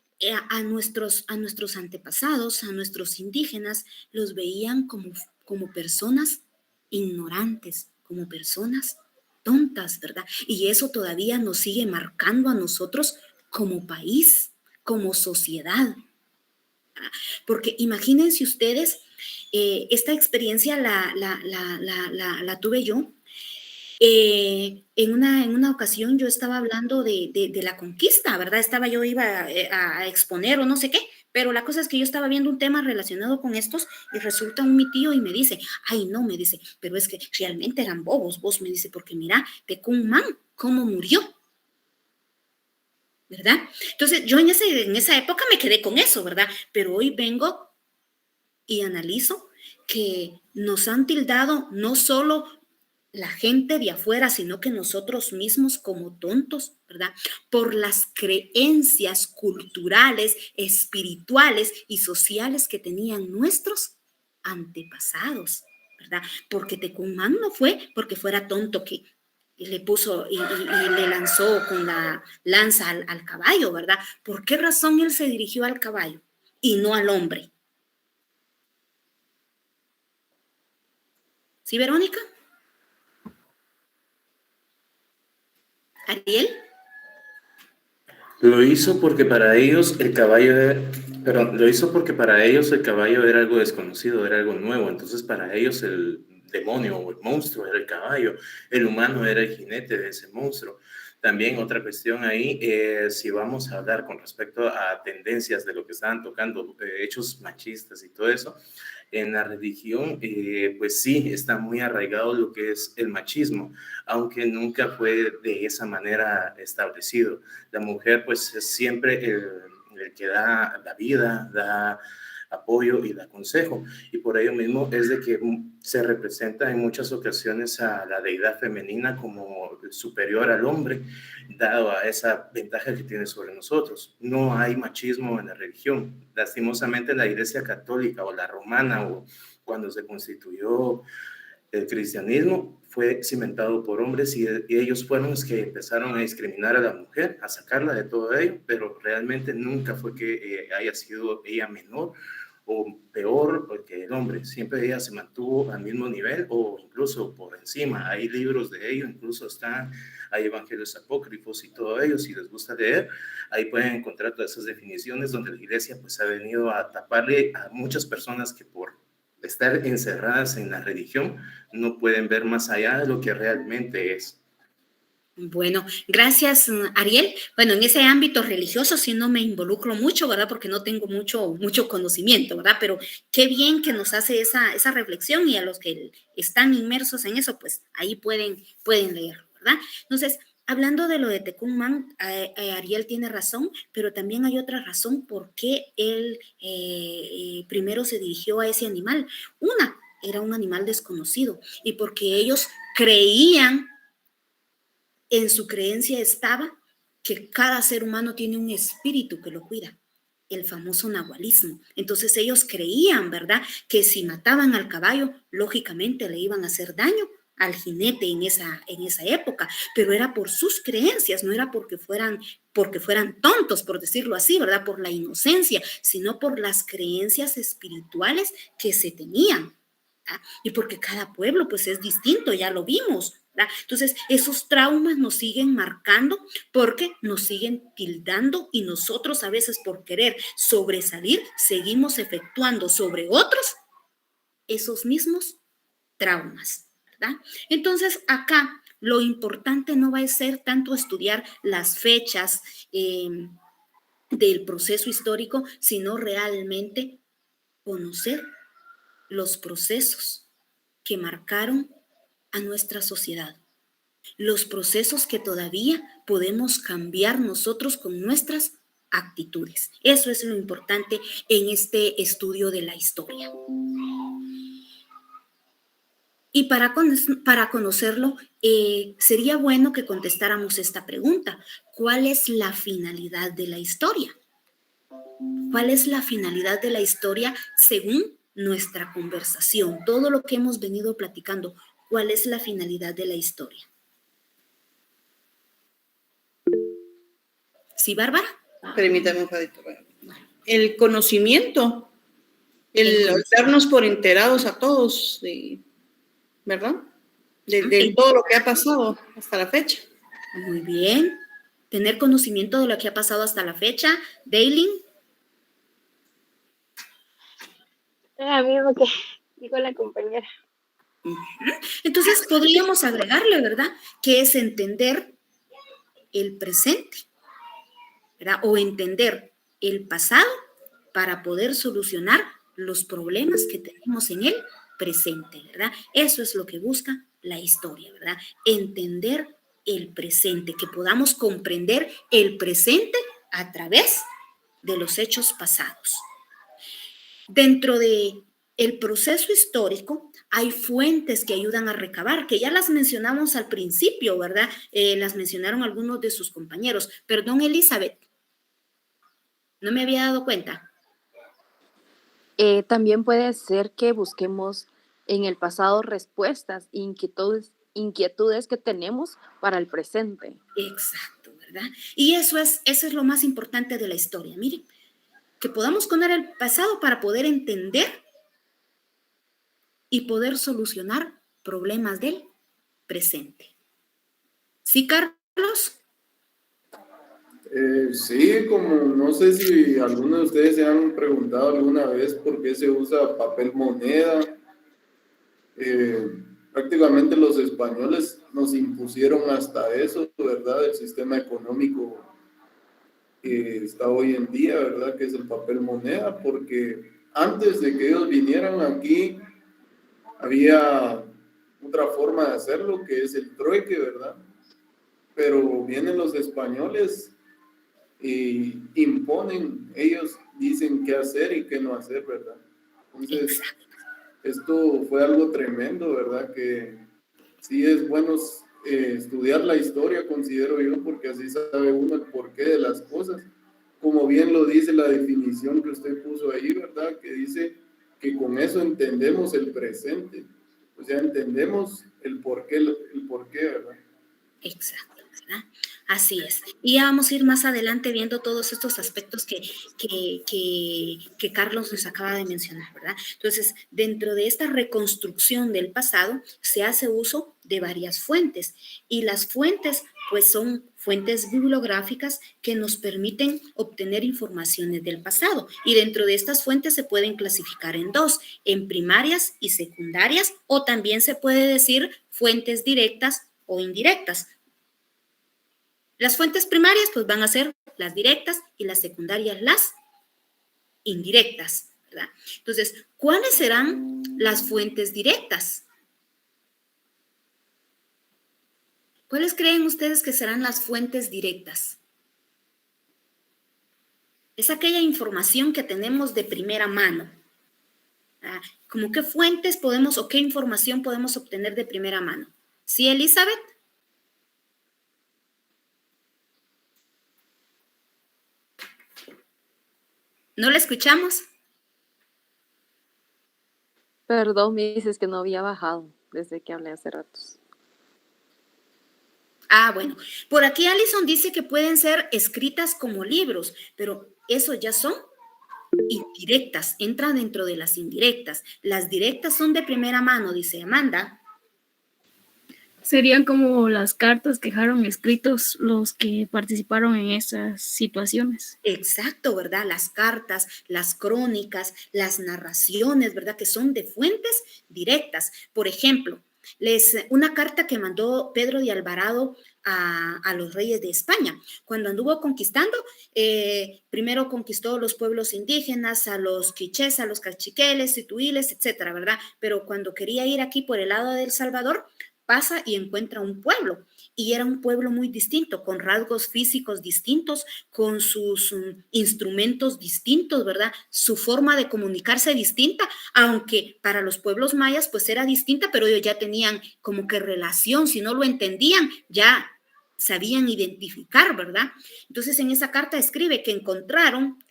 a nuestros antepasados, a nuestros indígenas, los veían como personas ignorantes, como personas tontas, ¿verdad? Y eso todavía nos sigue marcando a nosotros como país, como sociedad. Porque imagínense ustedes, esta experiencia la tuve yo. En una ocasión yo estaba hablando de la conquista, ¿verdad? Iba a exponer o no sé qué, pero la cosa es que yo estaba viendo un tema relacionado con estos y resulta mi tío y me dice, ay no, me dice, pero es que realmente eran bobos, vos, me dice, porque mira, Tecumán, cómo murió, ¿verdad? Entonces yo en esa época me quedé con eso, ¿verdad? Pero hoy vengo y analizo que nos han tildado no solo la gente de afuera, sino que nosotros mismos como tontos, ¿verdad? Por las creencias culturales, espirituales y sociales que tenían nuestros antepasados, ¿verdad? Porque Tecumán no fue porque fuera tonto que le puso y le lanzó con la lanza al caballo, ¿verdad? ¿Por qué razón él se dirigió al caballo y no al hombre? ¿Sí, Verónica? ¿Ariel? Lo hizo porque para ellos el caballo lo hizo porque para ellos el caballo era algo desconocido, era algo nuevo. Entonces para ellos el demonio o el monstruo era el caballo, el humano era el jinete de ese monstruo. También otra cuestión ahí, si vamos a hablar con respecto a tendencias de lo que estaban tocando, hechos machistas y todo eso, en la religión, pues sí, está muy arraigado lo que es el machismo, aunque nunca fue de esa manera establecido. La mujer pues es siempre el que da la vida, da apoyo y da consejo, y por ello mismo es de que se representa en muchas ocasiones a la deidad femenina como superior al hombre, dado a esa ventaja que tiene sobre nosotros. No hay machismo en la religión. Lastimosamente en la Iglesia Católica o la Romana, o cuando se constituyó el cristianismo, fue cimentado por hombres y ellos fueron los que empezaron a discriminar a la mujer, a sacarla de todo ello, pero realmente nunca fue que haya sido ella menor o peor que el hombre. Siempre ella se mantuvo al mismo nivel o incluso por encima. Hay libros de ello, incluso hay evangelios apócrifos y todo ello. Si les gusta leer, ahí pueden encontrar todas esas definiciones donde la iglesia pues ha venido a taparle a muchas personas que por estar encerradas en la religión no pueden ver más allá de lo que realmente es. Bueno, gracias, Ariel. Bueno, en ese ámbito religioso sí no me involucro mucho, ¿verdad? Porque no tengo mucho conocimiento, ¿verdad? Pero qué bien que nos hace esa reflexión, y a los que están inmersos en eso, pues ahí pueden leerlo, ¿verdad? Entonces, hablando de lo de Tecumán, Ariel tiene razón, pero también hay otra razón por qué él primero se dirigió a ese animal. Una, era un animal desconocido, y porque ellos creían, en su creencia estaba que cada ser humano tiene un espíritu que lo cuida, el famoso nahualismo. Entonces ellos creían, ¿verdad?, que si mataban al caballo, lógicamente le iban a hacer daño al jinete en esa época, pero era por sus creencias, no era porque fueran tontos, por decirlo así, ¿verdad?, por la inocencia, sino por las creencias espirituales que se tenían, ¿verdad? Y porque cada pueblo pues es distinto, ya lo vimos, ¿verdad? Entonces esos traumas nos siguen marcando porque nos siguen tildando, y nosotros a veces por querer sobresalir seguimos efectuando sobre otros esos mismos traumas, ¿verdad? Entonces acá lo importante no va a ser tanto estudiar las fechas del proceso histórico, sino realmente conocer los procesos que marcaron a nuestra sociedad, los procesos que todavía podemos cambiar nosotros con nuestras actitudes. Eso es lo importante en este estudio de la historia. Y para conocerlo, sería bueno que contestáramos esta pregunta: ¿cuál es la finalidad de la historia? ¿Cuál es la finalidad de la historia según nuestra conversación? Todo lo que hemos venido platicando, ¿cuál es la finalidad de la historia? ¿Sí, Bárbara? Permítame un poquito. El conocimiento, el darnos por enterados a todos, ¿verdad? De todo lo que ha pasado hasta la fecha. Muy bien. Tener conocimiento de lo que ha pasado hasta la fecha. Daylin. Lo mismo que dijo la compañera. Entonces podríamos agregarle, ¿verdad?, que es entender el presente, ¿verdad?, o entender el pasado para poder solucionar los problemas que tenemos en el presente, ¿verdad? Eso es lo que busca la historia, ¿verdad? Entender el presente, que podamos comprender el presente a través de los hechos pasados. Dentro de el proceso histórico hay fuentes que ayudan a recabar, que ya las mencionamos al principio, ¿verdad? Las mencionaron algunos de sus compañeros. Perdón, Elizabeth, no me había dado cuenta. También puede ser que busquemos en el pasado respuestas, inquietudes que tenemos para el presente. Exacto, ¿verdad? Y eso es lo más importante de la historia. Miren, que podamos conocer el pasado para poder entender y poder solucionar problemas del presente. ¿Sí, Carlos? Sí, como no sé si algunos de ustedes se han preguntado alguna vez por qué se usa papel moneda. Prácticamente los españoles nos impusieron hasta eso, ¿verdad? El sistema económico que está hoy en día, ¿verdad? Que es el papel moneda, porque antes de que ellos vinieran aquí había otra forma de hacerlo, que es el trueque, ¿verdad? Pero vienen los españoles y imponen, ellos dicen qué hacer y qué no hacer, ¿verdad? Entonces, esto fue algo tremendo, ¿verdad? Que sí es bueno estudiar la historia, considero yo, porque así sabe uno el porqué de las cosas. Como bien lo dice la definición que usted puso ahí, ¿verdad? Que dice que con eso entendemos el presente. O sea, entendemos el porqué, ¿verdad? Exacto, ¿verdad? Así es. Y ya vamos a ir más adelante viendo todos estos aspectos que Carlos nos acaba de mencionar, ¿verdad? Entonces, dentro de esta reconstrucción del pasado, se hace uso de varias fuentes. Y las fuentes, pues, son fuentes bibliográficas que nos permiten obtener informaciones del pasado. Y dentro de estas fuentes se pueden clasificar en dos, en primarias y secundarias, o también se puede decir fuentes directas o indirectas. Las fuentes primarias pues van a ser las directas y las secundarias las indirectas, ¿verdad? Entonces, ¿cuáles serán las fuentes directas? ¿Cuáles creen ustedes que serán las fuentes directas? Es aquella información que tenemos de primera mano. ¿Cómo qué fuentes podemos o qué información podemos obtener de primera mano? ¿Sí, Elizabeth? ¿No la escuchamos? Perdón, me dices que no había bajado desde que hablé hace ratos. Bueno, por aquí Alison dice que pueden ser escritas como libros, pero eso ya son indirectas, entra dentro de las indirectas. Las directas son de primera mano, dice Amanda. Serían como las cartas que dejaron escritos los que participaron en esas situaciones. Exacto, ¿verdad? Las cartas, las crónicas, las narraciones, ¿verdad? Que son de fuentes directas. Por ejemplo, una carta que mandó Pedro de Alvarado a los reyes de España. Cuando anduvo conquistando, primero conquistó los pueblos indígenas, a los quichés, a los cachiqueles, situiles, etcétera, ¿verdad? Pero cuando quería ir aquí por el lado de El Salvador, pasa y encuentra un pueblo, y era un pueblo muy distinto, con rasgos físicos distintos, con sus instrumentos distintos, ¿verdad? Su forma de comunicarse distinta, aunque para los pueblos mayas pues era distinta, pero ellos ya tenían como que relación, si no lo entendían, ya sabían identificar, ¿verdad? Entonces en esa carta escribe que encontraron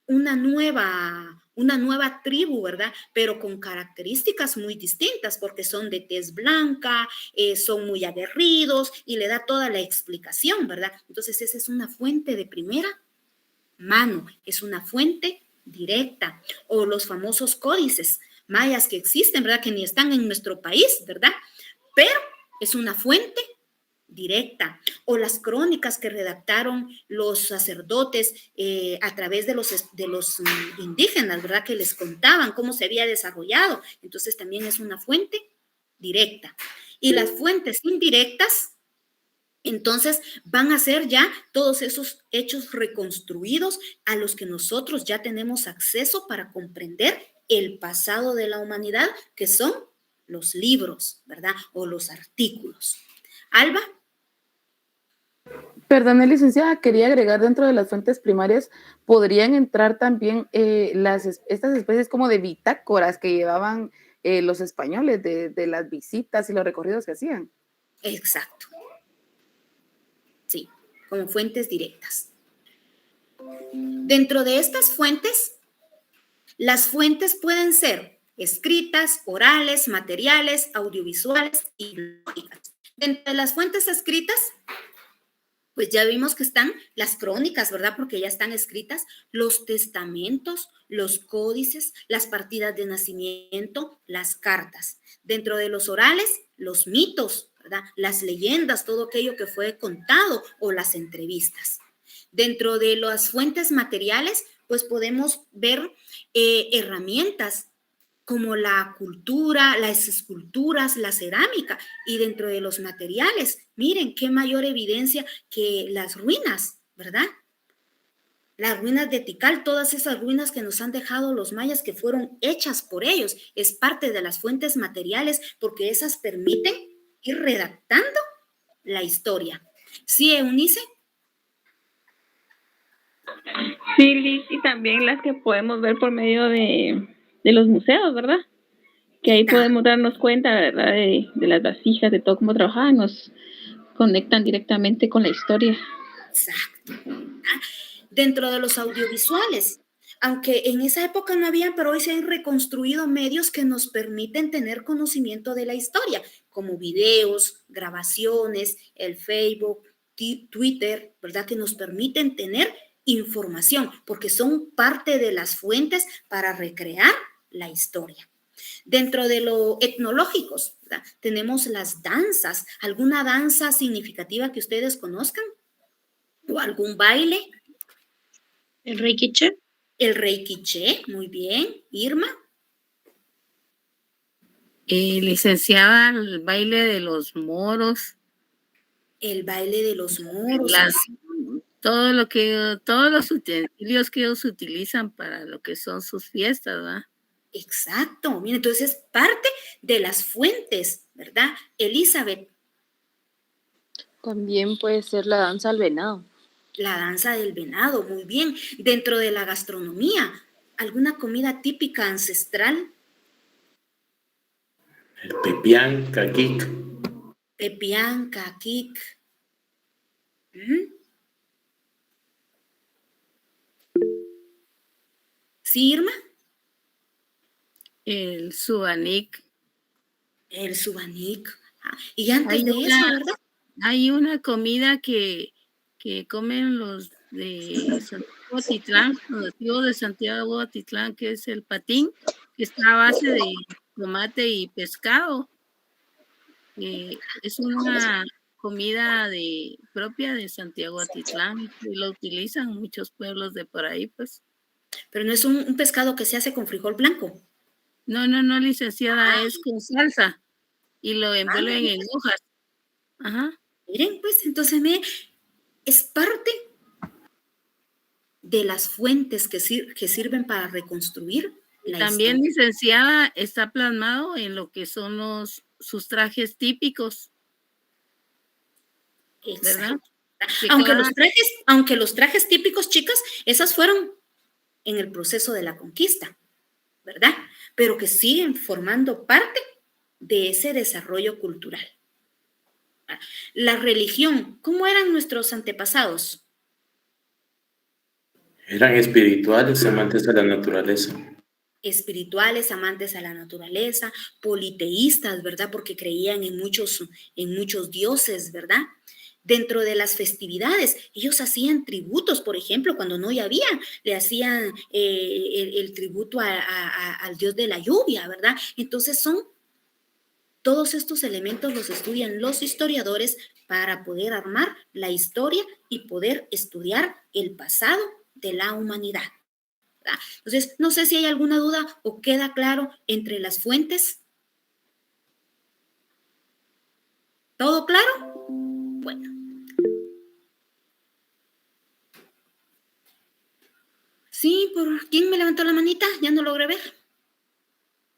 una nueva tribu, ¿verdad? Pero con características muy distintas, porque son de tez blanca, son muy aguerridos, y le da toda la explicación, ¿verdad? Entonces esa es una fuente de primera mano, es una fuente directa. O los famosos códices mayas que existen, ¿verdad? Que ni están en nuestro país, ¿verdad? Pero es una fuente directa. O las crónicas que redactaron los sacerdotes a través de los indígenas, ¿verdad? Que les contaban cómo se había desarrollado. Entonces también es una fuente directa. Y las fuentes indirectas, entonces van a ser ya todos esos hechos reconstruidos a los que nosotros ya tenemos acceso para comprender el pasado de la humanidad, que son los libros, ¿verdad? O los artículos. Alba. Perdón, licenciada, quería agregar dentro de las fuentes primarias, podrían entrar también estas especies como de bitácoras que llevaban los españoles de las visitas y los recorridos que hacían. Exacto. Sí, como fuentes directas. Dentro de estas fuentes, las fuentes pueden ser escritas, orales, materiales, audiovisuales y lógicas. Dentro de las fuentes escritas, Pues ya vimos que están las crónicas, ¿verdad? Porque ya están escritas, los testamentos, los códices, las partidas de nacimiento, las cartas. Dentro de los orales, los mitos, ¿verdad? Las leyendas, todo aquello que fue contado o las entrevistas. Dentro de las fuentes materiales, pues podemos ver herramientas como la cultura, las esculturas, la cerámica, y dentro de los materiales, miren qué mayor evidencia que las ruinas, ¿verdad? Las ruinas de Tikal, todas esas ruinas que nos han dejado los mayas que fueron hechas por ellos, es parte de las fuentes materiales porque esas permiten ir redactando la historia. ¿Sí, Eunice? Sí, Liz, y también las que podemos ver por medio de los museos, ¿verdad? Que ahí podemos darnos cuenta, ¿verdad? De las vasijas, de todo cómo trabajaban, nos conectan directamente con la historia. Exacto. Dentro de los audiovisuales, aunque en esa época no habían, pero hoy se han reconstruido medios que nos permiten tener conocimiento de la historia, como videos, grabaciones, el Facebook, Twitter, ¿verdad? Que nos permiten tener información, porque son parte de las fuentes para recrear la historia. Dentro de lo etnológicos, ¿verdad? Tenemos las danzas. ¿Alguna danza significativa que ustedes conozcan? ¿O algún baile? El Rey Quiché. El Rey Quiché, muy bien. Irma. Licenciada, el baile de los moros. El baile de los moros. Todos los utensilios que ellos utilizan para lo que son sus fiestas, ¿verdad? Exacto. Mira, entonces es parte de las fuentes, ¿verdad? Elizabeth. También puede ser la danza al venado. La danza del venado, muy bien. Dentro de la gastronomía, ¿alguna comida típica ancestral? El pepián, caquic. Pepián, caquic. ¿Sí, Irma? El subanic. El subanic. Y antes de eso, ¿verdad? Hay una comida que comen los de Santiago Atitlán, los nativos de Santiago Atitlán, que es el patín, que está a base de tomate y pescado. Es una comida propia de Santiago Atitlán y lo utilizan muchos pueblos de por ahí, pues. Pero no es un pescado que se hace con frijol blanco. No, licenciada, es con salsa y lo envuelven en hojas. Ajá. Miren, pues, entonces es parte de las fuentes que sirven para reconstruir la También, historia. licenciada, está plasmado en lo que son sus trajes típicos. ¿Verdad? Aunque los trajes típicos, chicas, esas fueron en el proceso de la conquista, ¿verdad? Pero que siguen formando parte de ese desarrollo cultural. La religión, ¿cómo eran nuestros antepasados? Eran espirituales, amantes de la naturaleza. Espirituales, amantes a la naturaleza, politeístas, ¿verdad? Porque creían en muchos dioses, ¿verdad? Dentro de las festividades, ellos hacían tributos, por ejemplo, cuando no llovía, le hacían el tributo al dios de la lluvia, ¿verdad? Entonces todos estos elementos los estudian los historiadores para poder armar la historia y poder estudiar el pasado de la humanidad. ¿Verdad? Entonces, no sé si hay alguna duda o queda claro entre las fuentes. ¿Todo claro? Bueno. Sí, ¿por quién me levantó la manita? Ya no logré ver.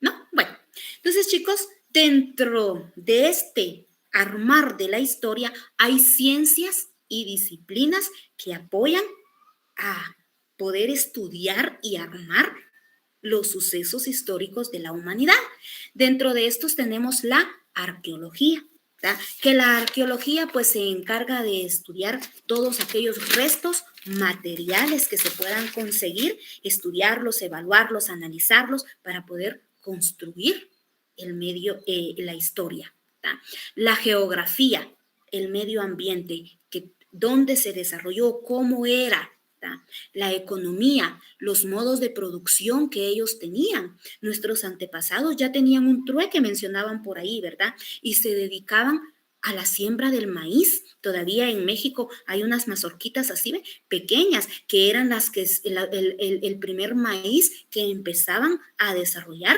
¿No? Bueno, entonces, chicos, dentro de este armar de la historia hay ciencias y disciplinas que apoyan a poder estudiar y armar los sucesos históricos de la humanidad. Dentro de estos tenemos la arqueología, ¿verdad? Que la arqueología pues se encarga de estudiar todos aquellos restos materiales que se puedan conseguir, estudiarlos, evaluarlos, analizarlos para poder construir la historia, ¿verdad? La geografía, el medio ambiente, que dónde se desarrolló, cómo era, ¿verdad? La economía, los modos de producción que ellos tenían. Nuestros antepasados ya tenían un trueque, mencionaban por ahí, ¿verdad? Y se dedicaban a la siembra del maíz. Todavía en México hay unas mazorquitas así, ¿ve? Pequeñas, que eran las que el primer maíz que empezaban a desarrollar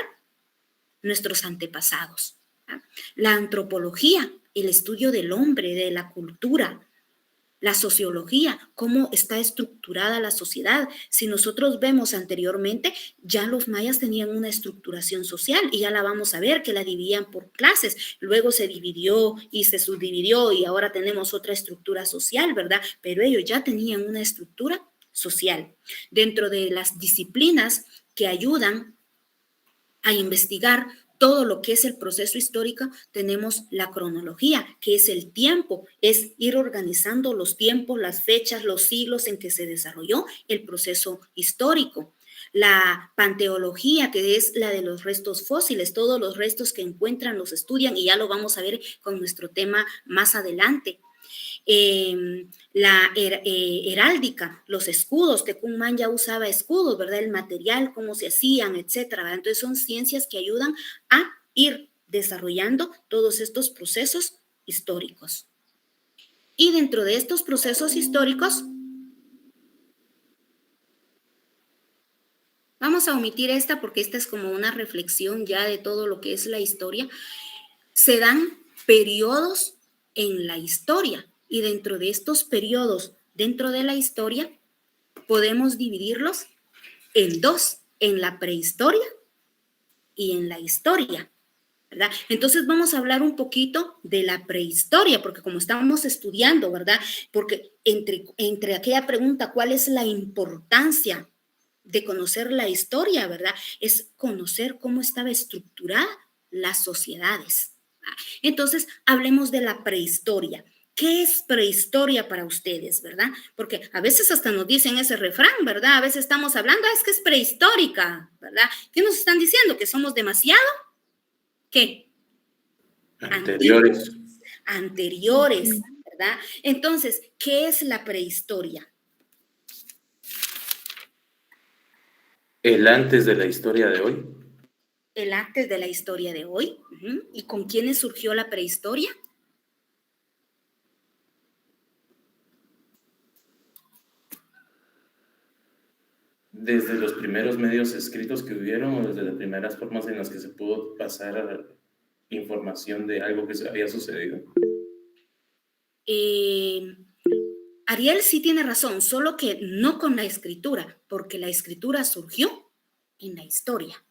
nuestros antepasados. ¿Verdad? La antropología, el estudio del hombre, de la cultura. La sociología, cómo está estructurada la sociedad. Si nosotros vemos anteriormente, ya los mayas tenían una estructuración social y ya la vamos a ver, que la dividían por clases. Luego se dividió y se subdividió y ahora tenemos otra estructura social, ¿verdad? Pero ellos ya tenían una estructura social. Dentro de las disciplinas que ayudan a investigar todo lo que es el proceso histórico, tenemos la cronología, que es el tiempo, es ir organizando los tiempos, las fechas, los siglos en que se desarrolló el proceso histórico. La panteología, que es la de los restos fósiles, todos los restos que encuentran los estudian y ya lo vamos a ver con nuestro tema más adelante. La heráldica, los escudos, Tecumán ya usaba escudos, ¿verdad? El material, cómo se hacían, etcétera, ¿verdad? Entonces son ciencias que ayudan a ir desarrollando todos estos procesos históricos. Y dentro de estos procesos históricos, vamos a omitir esta porque esta es como una reflexión ya de todo lo que es la historia. Se dan periodos en la historia. Y dentro de estos periodos, dentro de la historia, podemos dividirlos en dos, en la prehistoria y en la historia, ¿verdad? Entonces vamos a hablar un poquito de la prehistoria, porque como estamos estudiando, ¿verdad? Porque entre aquella pregunta, ¿cuál es la importancia de conocer la historia, ¿verdad? Es conocer cómo estaba estructurada las sociedades. Entonces, hablemos de la prehistoria. ¿Qué es prehistoria para ustedes, verdad? Porque a veces hasta nos dicen ese refrán, ¿verdad? A veces estamos hablando, es que es prehistórica, ¿verdad? ¿Qué nos están diciendo? ¿Que somos demasiado? ¿Qué? Anteriores. Anteriores, ¿verdad? Entonces, ¿qué es la prehistoria? El antes de la historia de hoy. El antes de la historia de hoy. ¿Y con quiénes surgió la prehistoria? Desde los primeros medios escritos que hubieron o desde las primeras formas en las que se pudo pasar información de algo que se había sucedido. Ariel sí tiene razón, solo que no con la escritura, porque la escritura surgió en la historia.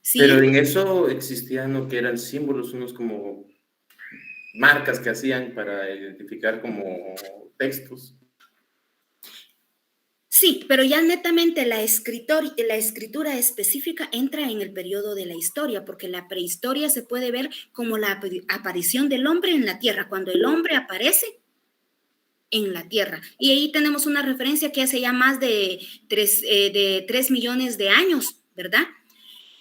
¿Sí? Pero en eso existían lo que eran símbolos, unos como marcas que hacían para identificar como textos. Sí, pero ya netamente la escritura específica entra en el periodo de la historia, porque la prehistoria se puede ver como la aparición del hombre en la tierra, cuando el hombre aparece en la tierra. Y ahí tenemos una referencia que hace ya más de 3 millones de años, ¿verdad?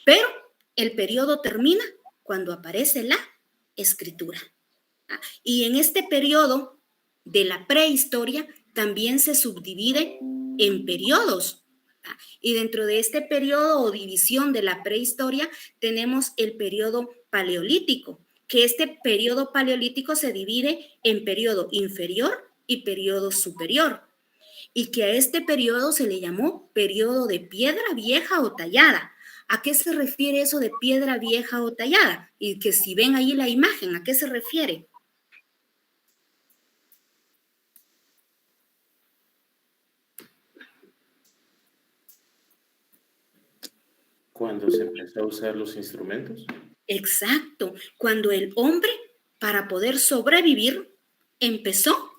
Pero el periodo termina cuando aparece la escritura. Y en este periodo de la prehistoria también se subdivide en periodos. Y dentro de este periodo o división de la prehistoria tenemos el periodo paleolítico, que este periodo paleolítico se divide en periodo inferior y periodo superior, y que a este periodo se le llamó periodo de piedra vieja o tallada. ¿A qué se refiere eso de piedra vieja o tallada? Y que si ven ahí la imagen, ¿a qué se refiere? Cuando se empezó a usar los instrumentos. Exacto, cuando el hombre, para poder sobrevivir, empezó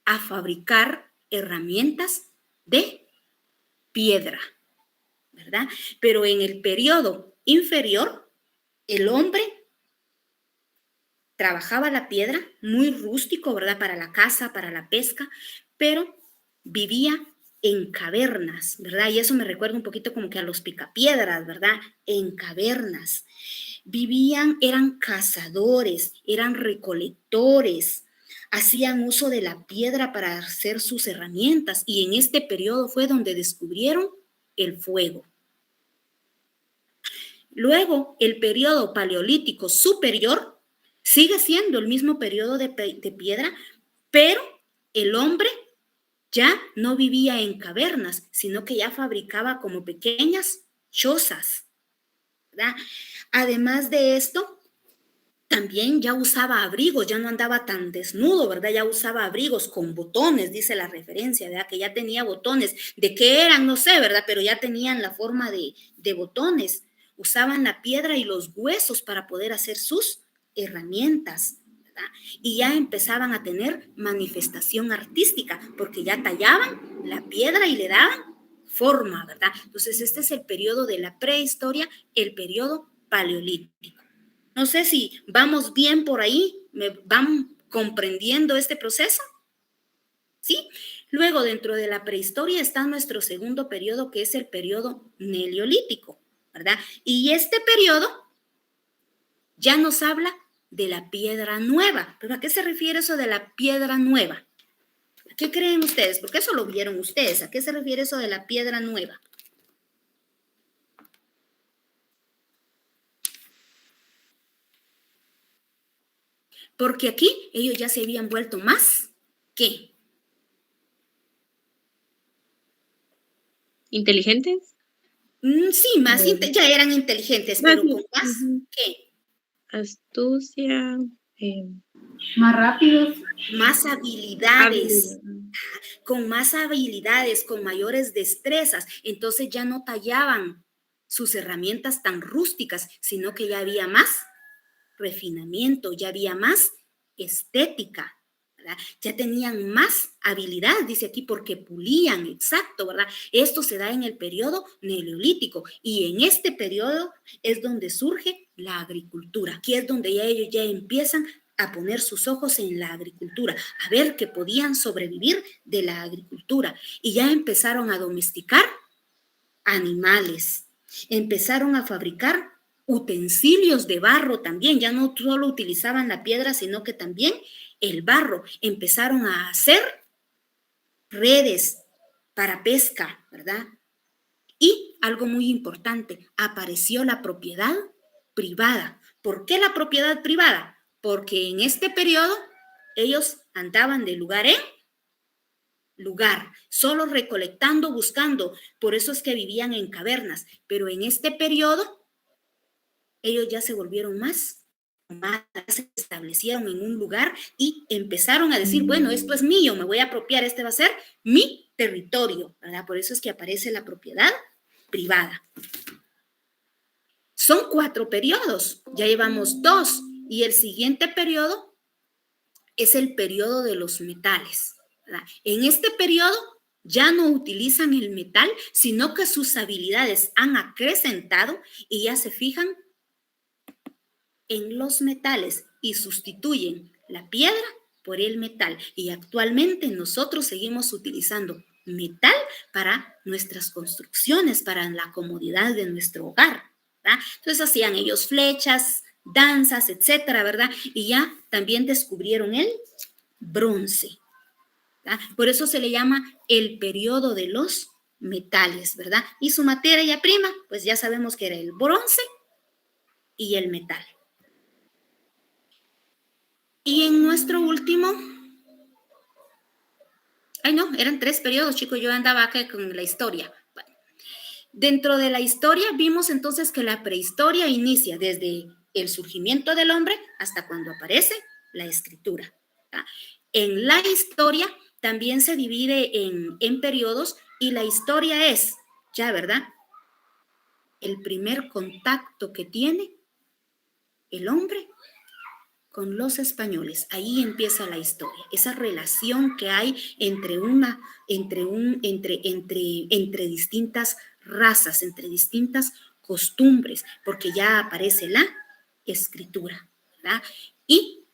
a fabricar herramientas de piedra, ¿verdad? Pero en el periodo inferior, el hombre trabajaba la piedra, muy rústico, ¿verdad? Para la caza, para la pesca, pero vivía en cavernas, ¿verdad? Y eso me recuerda un poquito como que a los picapiedras, ¿verdad? En cavernas. Vivían, eran cazadores, eran recolectores. hacían uso de la piedra para hacer sus herramientas y en este periodo fue donde descubrieron el fuego. Luego, el periodo paleolítico superior sigue siendo el mismo periodo de piedra, pero el hombre ya no vivía en cavernas, sino que ya fabricaba como pequeñas chozas, ¿verdad? Además de esto, también ya usaba abrigos, ya no andaba tan desnudo, ¿verdad? Ya usaba abrigos con botones, dice la referencia, ¿verdad? Que ya tenía botones. ¿De qué eran? No sé, ¿verdad? Pero ya tenían la forma de botones. Usaban la piedra y los huesos para poder hacer sus herramientas, ¿verdad? Y ya empezaban a tener manifestación artística, porque ya tallaban la piedra y le daban forma, ¿verdad? Entonces, este es el periodo de la prehistoria, el periodo paleolítico. No sé si vamos bien por ahí, ¿me van comprendiendo este proceso? ¿Sí? Luego, dentro de la prehistoria está nuestro segundo periodo, que es el periodo neolítico, ¿verdad? Y este periodo ya nos habla de la piedra nueva. ¿Pero a qué se refiere eso de la piedra nueva? ¿Qué creen ustedes? Porque eso lo vieron ustedes. ¿A qué se refiere eso de la piedra nueva? Porque aquí ellos ya se habían vuelto más, ¿qué? ¿Inteligentes? Sí, más, ya eran inteligentes, pero con más, ¿qué? Astucia. Más rápidos. Más habilidades. Con más habilidades, con mayores destrezas. Entonces ya no tallaban sus herramientas tan rústicas, sino que ya había más refinamiento, ya había más estética, ¿verdad? Ya tenían más habilidad, dice aquí, porque pulían, exacto, ¿verdad? Esto se da en el periodo neolítico y en este periodo es donde surge la agricultura. Aquí es donde ya ellos ya empiezan a poner sus ojos en la agricultura, a ver que podían sobrevivir de la agricultura y ya empezaron a domesticar animales, empezaron a fabricar utensilios de barro también, ya no solo utilizaban la piedra, sino que también el barro. Empezaron a hacer redes para pesca, ¿verdad? Y algo muy importante, apareció la propiedad privada. ¿Por qué la propiedad privada? Porque en este periodo ellos andaban de lugar en lugar, solo recolectando, buscando. Por eso es que vivían en cavernas. Pero en este periodo ellos ya se volvieron más, se establecieron en un lugar y empezaron a decir, bueno, esto es mío, me voy a apropiar, este va a ser mi territorio, ¿verdad? Por eso es que aparece la propiedad privada. Son 4 periodos, ya llevamos 2 y el siguiente periodo es el periodo de los metales, ¿verdad? En este periodo ya no utilizan el metal, sino que sus habilidades han acrecentado y ya se fijan en los metales y sustituyen la piedra por el metal. Y actualmente nosotros seguimos utilizando metal para nuestras construcciones, para la comodidad de nuestro hogar, ¿verdad? Entonces hacían ellos flechas, danzas, etcétera, ¿verdad? Y ya también descubrieron el bronce, ¿verdad? Por eso se le llama el periodo de los metales, ¿verdad? Y su materia prima, pues ya sabemos que era el bronce y el metal. Y en nuestro último, eran 3 periodos, chicos, yo andaba acá con la historia. Bueno, dentro de la historia vimos entonces que la prehistoria inicia desde el surgimiento del hombre hasta cuando aparece la escritura, ¿verdad? En la historia también se divide en periodos y la historia es, ya, ¿verdad? El primer contacto que tiene el hombre con los españoles. Ahí empieza la historia, esa relación que hay entre distintas razas, entre distintas costumbres, porque ya aparece la escritura, ¿verdad? Y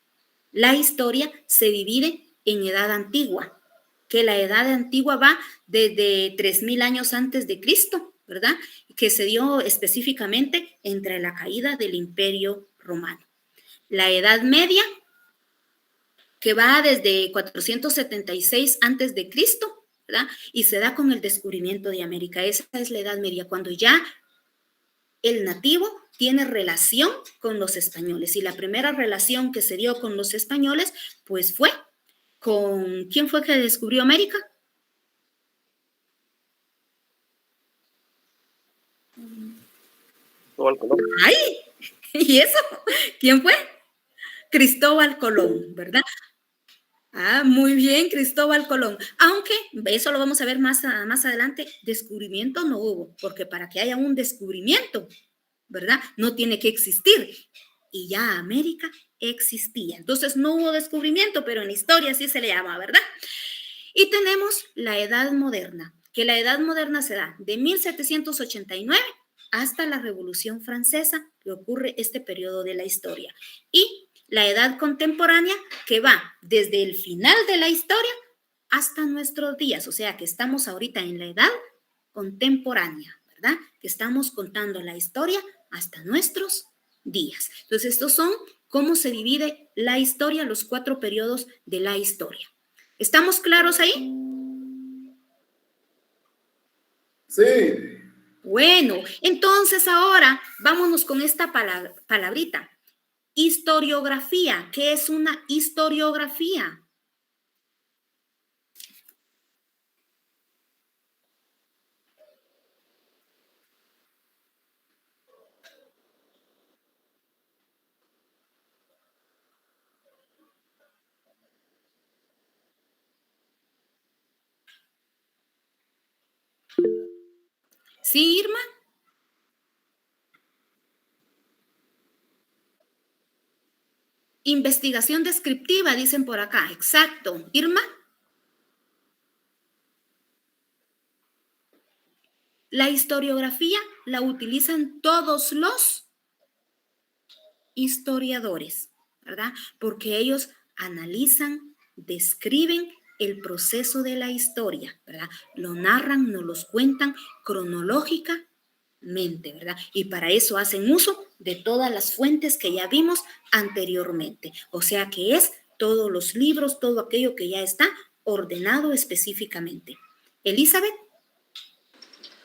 la historia se divide en edad antigua, que la edad antigua va desde 3000 años antes de Cristo, ¿verdad? Que se dio específicamente entre la caída del Imperio Romano. La Edad Media, que va desde 476 antes de Cristo, ¿verdad? Y se da con el descubrimiento de América. Esa es la Edad Media, cuando ya el nativo tiene relación con los españoles. Y la primera relación que se dio con los españoles, pues fue con... ¿Quién fue que descubrió América? Cristóbal Colón. ¡Ay! ¿Y eso? ¿Quién fue? Cristóbal Colón, ¿verdad? Ah, muy bien, Cristóbal Colón. Aunque, eso lo vamos a ver más adelante, descubrimiento no hubo, porque para que haya un descubrimiento, ¿verdad? No tiene que existir. Y ya América existía. Entonces no hubo descubrimiento, pero en la historia así se le llama, ¿verdad? Y tenemos la Edad Moderna, que la Edad Moderna se da de 1789 hasta la Revolución Francesa, que ocurre este periodo de la historia. Y la Edad Contemporánea, que va desde el final de la historia hasta nuestros días. O sea, que estamos ahorita en la Edad Contemporánea, ¿verdad? Que estamos contando la historia hasta nuestros días. Entonces, estos son cómo se divide la historia, los 4 periodos de la historia. ¿Estamos claros ahí? Sí. Bueno, entonces ahora vámonos con esta palabrita. Historiografía. ¿Qué es una historiografía? ¿Sí, Irma? Investigación descriptiva, dicen por acá. Exacto. ¿Irma? La historiografía la utilizan todos los historiadores, ¿verdad? Porque ellos analizan, describen el proceso de la historia, ¿verdad? Lo narran, nos los cuentan cronológicamente, ¿verdad? Y para eso hacen uso de todas las fuentes que ya vimos anteriormente. O sea que es todos los libros, todo aquello que ya está ordenado específicamente. Elizabeth.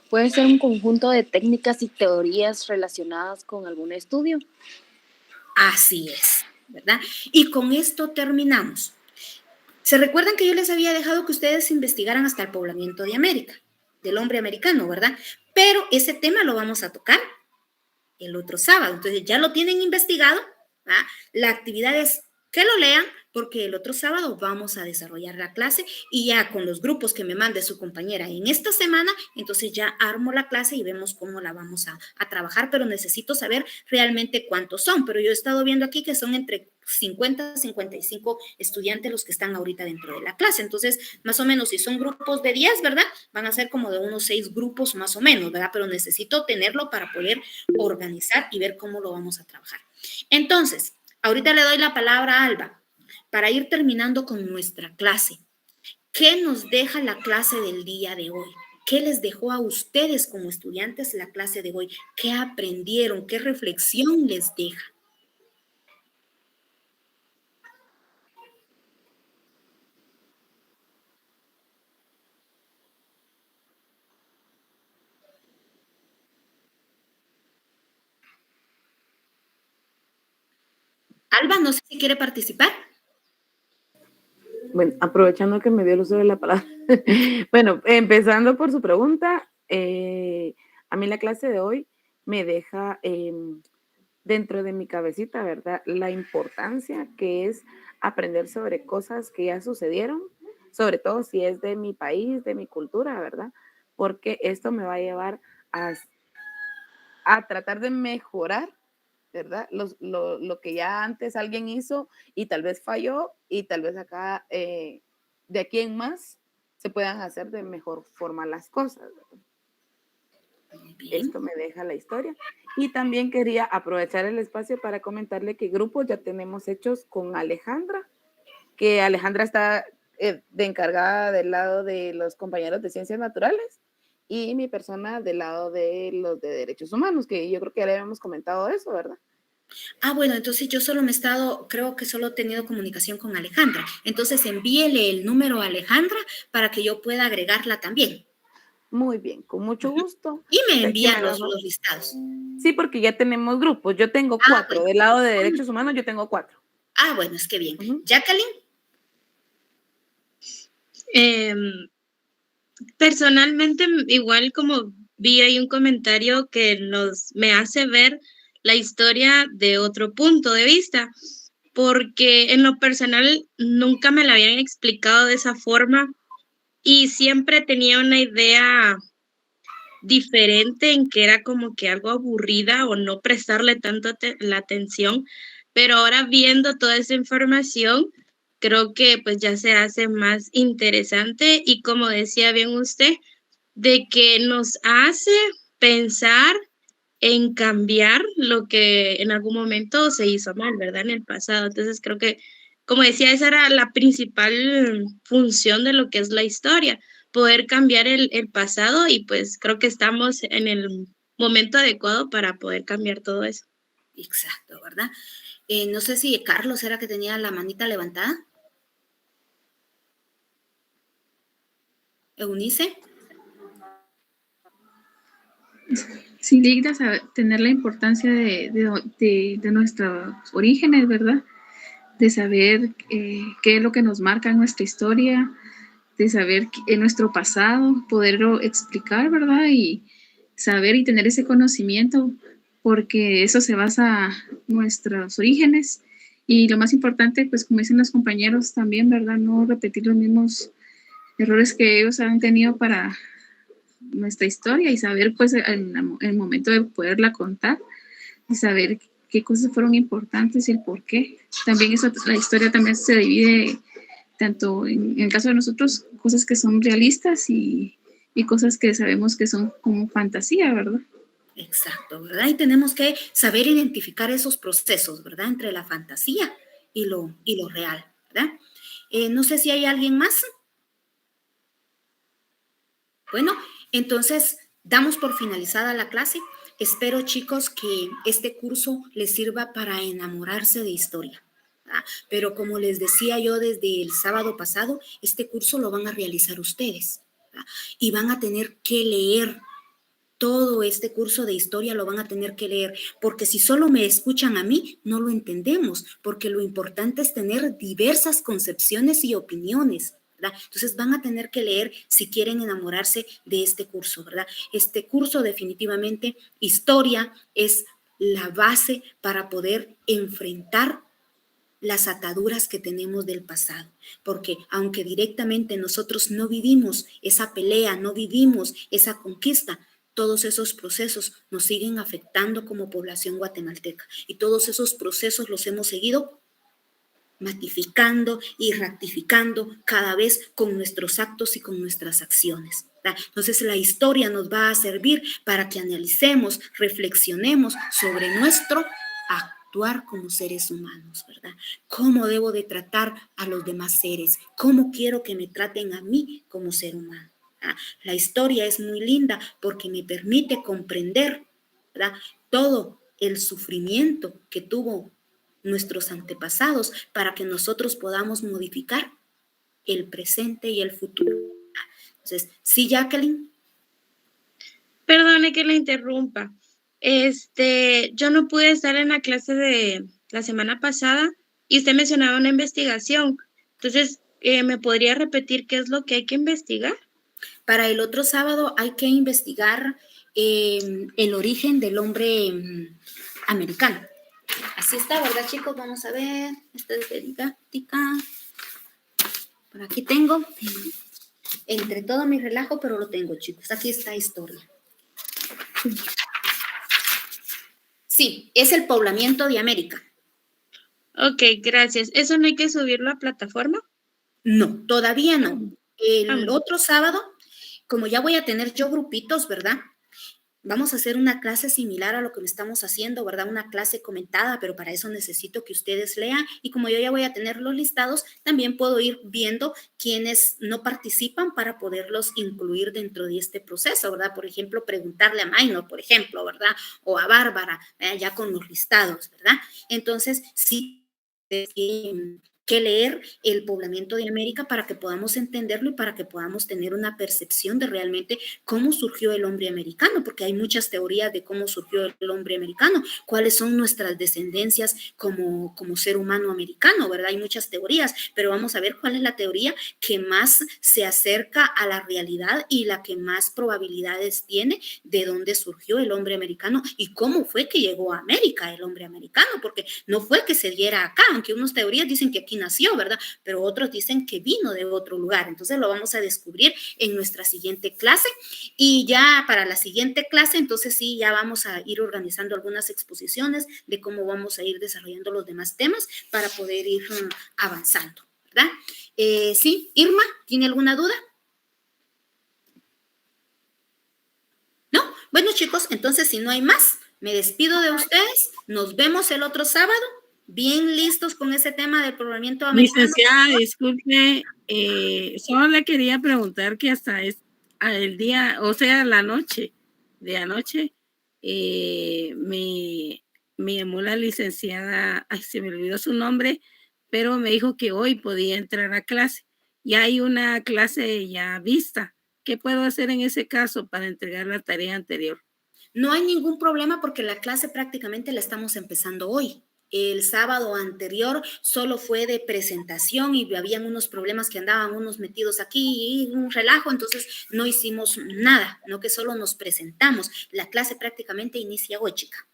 Puede ser un conjunto de técnicas y teorías relacionadas con algún estudio. Así es, ¿verdad? Y con esto terminamos. ¿Se recuerdan que yo les había dejado que ustedes investigaran hasta el poblamiento de América, del hombre americano, ¿verdad? Pero ese tema lo vamos a tocar el otro sábado. Entonces ya lo tienen investigado, ¿verdad? La actividad es que lo lean, porque el otro sábado vamos a desarrollar la clase y ya con los grupos que me mande su compañera en esta semana, entonces ya armo la clase y vemos cómo la vamos a trabajar, pero necesito saber realmente cuántos son. Pero yo he estado viendo aquí que son entre 50 y 55 estudiantes los que están ahorita dentro de la clase. Entonces, más o menos, si son grupos de 10, ¿verdad? Van a ser como de unos 6 grupos más o menos, ¿verdad? Pero necesito tenerlo para poder organizar y ver cómo lo vamos a trabajar. Entonces, ahorita le doy la palabra a Alba para ir terminando con nuestra clase. ¿Qué nos deja la clase del día de hoy? ¿Qué les dejó a ustedes como estudiantes la clase de hoy? ¿Qué aprendieron? ¿Qué reflexión les deja? Alba, no sé si quiere participar. Bueno, aprovechando que me dio el uso de la palabra. Bueno, empezando por su pregunta, a mí la clase de hoy me deja dentro de mi cabecita, ¿verdad? La importancia que es aprender sobre cosas que ya sucedieron, sobre todo si es de mi país, de mi cultura, ¿verdad? Porque esto me va a llevar a tratar de mejorar, ¿verdad? Lo que ya antes alguien hizo y tal vez falló y tal vez acá, de aquí en más, se puedan hacer de mejor forma las cosas, ¿verdad? Esto me deja la historia. Y también quería aprovechar el espacio para comentarle que grupos ya tenemos hechos con Alejandra, que Alejandra está de encargada del lado de los compañeros de ciencias naturales y mi persona del lado de los de derechos humanos, que yo creo que ya le habíamos comentado eso, ¿verdad? Ah, bueno, entonces yo solo creo que solo he tenido comunicación con Alejandra. Entonces envíele el número a Alejandra para que yo pueda agregarla también. Muy bien, con mucho gusto. Y me De aquí envían me los hago- listados. Sí, porque ya tenemos grupos. Yo tengo 4. bueno. Del lado de derechos humanos, yo tengo 4. Ah, bueno, es que bien. Jacqueline. Personalmente, igual como vi ahí un comentario que me hace ver la historia de otro punto de vista, porque en lo personal nunca me la habían explicado de esa forma y siempre tenía una idea diferente en que era como que algo aburrida o no prestarle tanto la atención, pero ahora viendo toda esa información, creo que pues ya se hace más interesante y como decía bien usted, de que nos hace pensar en cambiar lo que en algún momento se hizo mal, ¿verdad? En el pasado. Entonces creo que, como decía, esa era la principal función de lo que es la historia, poder cambiar el pasado y pues creo que estamos en el momento adecuado para poder cambiar todo eso. Exacto, ¿verdad? No sé si Carlos era que tenía la manita levantada. Eunice. Sí, digna tener la importancia de nuestros orígenes, ¿verdad? De saber qué es lo que nos marca en nuestra historia, de saber en nuestro pasado, poderlo explicar, ¿verdad? Y saber y tener ese conocimiento, porque eso se basa en nuestros orígenes. Y lo más importante, pues como dicen los compañeros también, ¿verdad? No repetir los mismos errores que ellos han tenido para nuestra historia y saber pues en el momento de poderla contar y saber qué cosas fueron importantes y el por qué. También eso, la historia también se divide tanto en el caso de nosotros, cosas que son realistas y cosas que sabemos que son como fantasía, ¿verdad? Exacto, ¿verdad? Y tenemos que saber identificar esos procesos, ¿verdad? Entre la fantasía y lo real, ¿verdad? No sé si hay alguien más. Bueno, entonces damos por finalizada la clase. Espero, chicos, que este curso les sirva para enamorarse de historia, ¿verdad? Pero como les decía yo desde el sábado pasado, este curso lo van a realizar ustedes, ¿verdad? Y van a tener que leer. Todo este curso de historia lo van a tener que leer, porque si solo me escuchan a mí, no lo entendemos, porque lo importante es tener diversas concepciones y opiniones, ¿verdad? Entonces van a tener que leer si quieren enamorarse de este curso, ¿verdad? Este curso definitivamente, historia, es la base para poder enfrentar las ataduras que tenemos del pasado, porque aunque directamente nosotros no vivimos esa pelea, no vivimos esa conquista, todos esos procesos nos siguen afectando como población guatemalteca y todos esos procesos los hemos seguido matificando y ratificando cada vez con nuestros actos y con nuestras acciones, ¿verdad? Entonces la historia nos va a servir para que analicemos, reflexionemos sobre nuestro actuar como seres humanos, ¿verdad? ¿Cómo debo de tratar a los demás seres? ¿Cómo quiero que me traten a mí como ser humano? La historia es muy linda porque me permite comprender, ¿verdad?, todo el sufrimiento que tuvo nuestros antepasados para que nosotros podamos modificar el presente y el futuro. Entonces, ¿sí, Jacqueline? Perdone que la interrumpa. Yo no pude estar en la clase de la semana pasada y usted mencionaba una investigación. Entonces, ¿me podría repetir qué es lo que hay que investigar? Para el otro sábado hay que investigar el origen del hombre americano. Así está, ¿verdad, chicos? Vamos a ver. Esta es de didáctica. Por aquí tengo. Entre todo mi relajo, pero lo tengo, chicos. Aquí está historia. Sí, es el poblamiento de América. Ok, gracias. ¿Eso no hay que subirlo a plataforma? No, todavía no. El otro sábado, como ya voy a tener yo grupitos, ¿verdad? Vamos a hacer una clase similar a lo que estamos haciendo, ¿verdad? Una clase comentada, pero para eso necesito que ustedes lean y como yo ya voy a tener los listados, también puedo ir viendo quienes no participan para poderlos incluir dentro de este proceso, ¿verdad? Por ejemplo, preguntarle a Maynor, por ejemplo, ¿verdad? O a Bárbara, ya con los listados, ¿verdad? Entonces, sí, que leer el poblamiento de América para que podamos entenderlo y para que podamos tener una percepción de realmente cómo surgió el hombre americano, porque hay muchas teorías de cómo surgió el hombre americano, cuáles son nuestras descendencias como ser humano americano, ¿verdad? Hay muchas teorías, pero vamos a ver cuál es la teoría que más se acerca a la realidad y la que más probabilidades tiene de dónde surgió el hombre americano y cómo fue que llegó a América el hombre americano, porque no fue que se diera acá, aunque unas teorías dicen que aquí nació, ¿verdad? Pero otros dicen que vino de otro lugar. Entonces lo vamos a descubrir en nuestra siguiente clase y ya para la siguiente clase, entonces sí, ya vamos a ir organizando algunas exposiciones de cómo vamos a ir desarrollando los demás temas para poder ir avanzando, ¿verdad? Sí, Irma, ¿tiene alguna duda? ¿No? Bueno, chicos, entonces si no hay más, me despido de ustedes. Nos vemos el otro sábado. Bien listos con ese tema del poblamiento americano. Licenciada, disculpe, solo le quería preguntar que hasta el día, o sea, la noche de anoche, me llamó la licenciada, ay, se me olvidó su nombre, pero me dijo que hoy podía entrar a clase. Ya hay una clase ya vista. ¿Qué puedo hacer en ese caso para entregar la tarea anterior? No hay ningún problema porque la clase prácticamente la estamos empezando hoy. El sábado anterior solo fue de presentación y habían unos problemas que andaban unos metidos aquí y un relajo, entonces no hicimos nada, no que solo nos presentamos. La clase prácticamente inicia hoy, chica.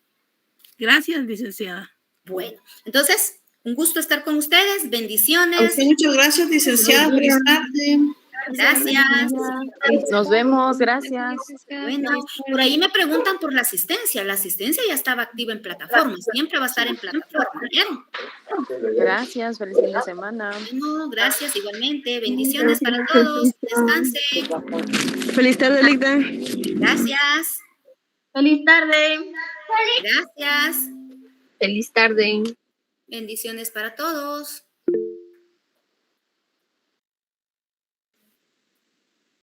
Gracias, licenciada. Bueno, entonces, un gusto estar con ustedes, bendiciones. A usted muchas gracias, licenciada. Feliz tarde. Gracias. Nos vemos, gracias. Bueno, por ahí me preguntan por la asistencia. La asistencia ya estaba activa en plataforma, siempre va a estar en plataforma. ¿Vieron? Gracias, feliz fin de semana. Bueno, gracias igualmente. Bendiciones para todos. Descansen. Feliz tarde, Ligda. Gracias. Feliz tarde. Gracias. Feliz tarde. Bendiciones para todos.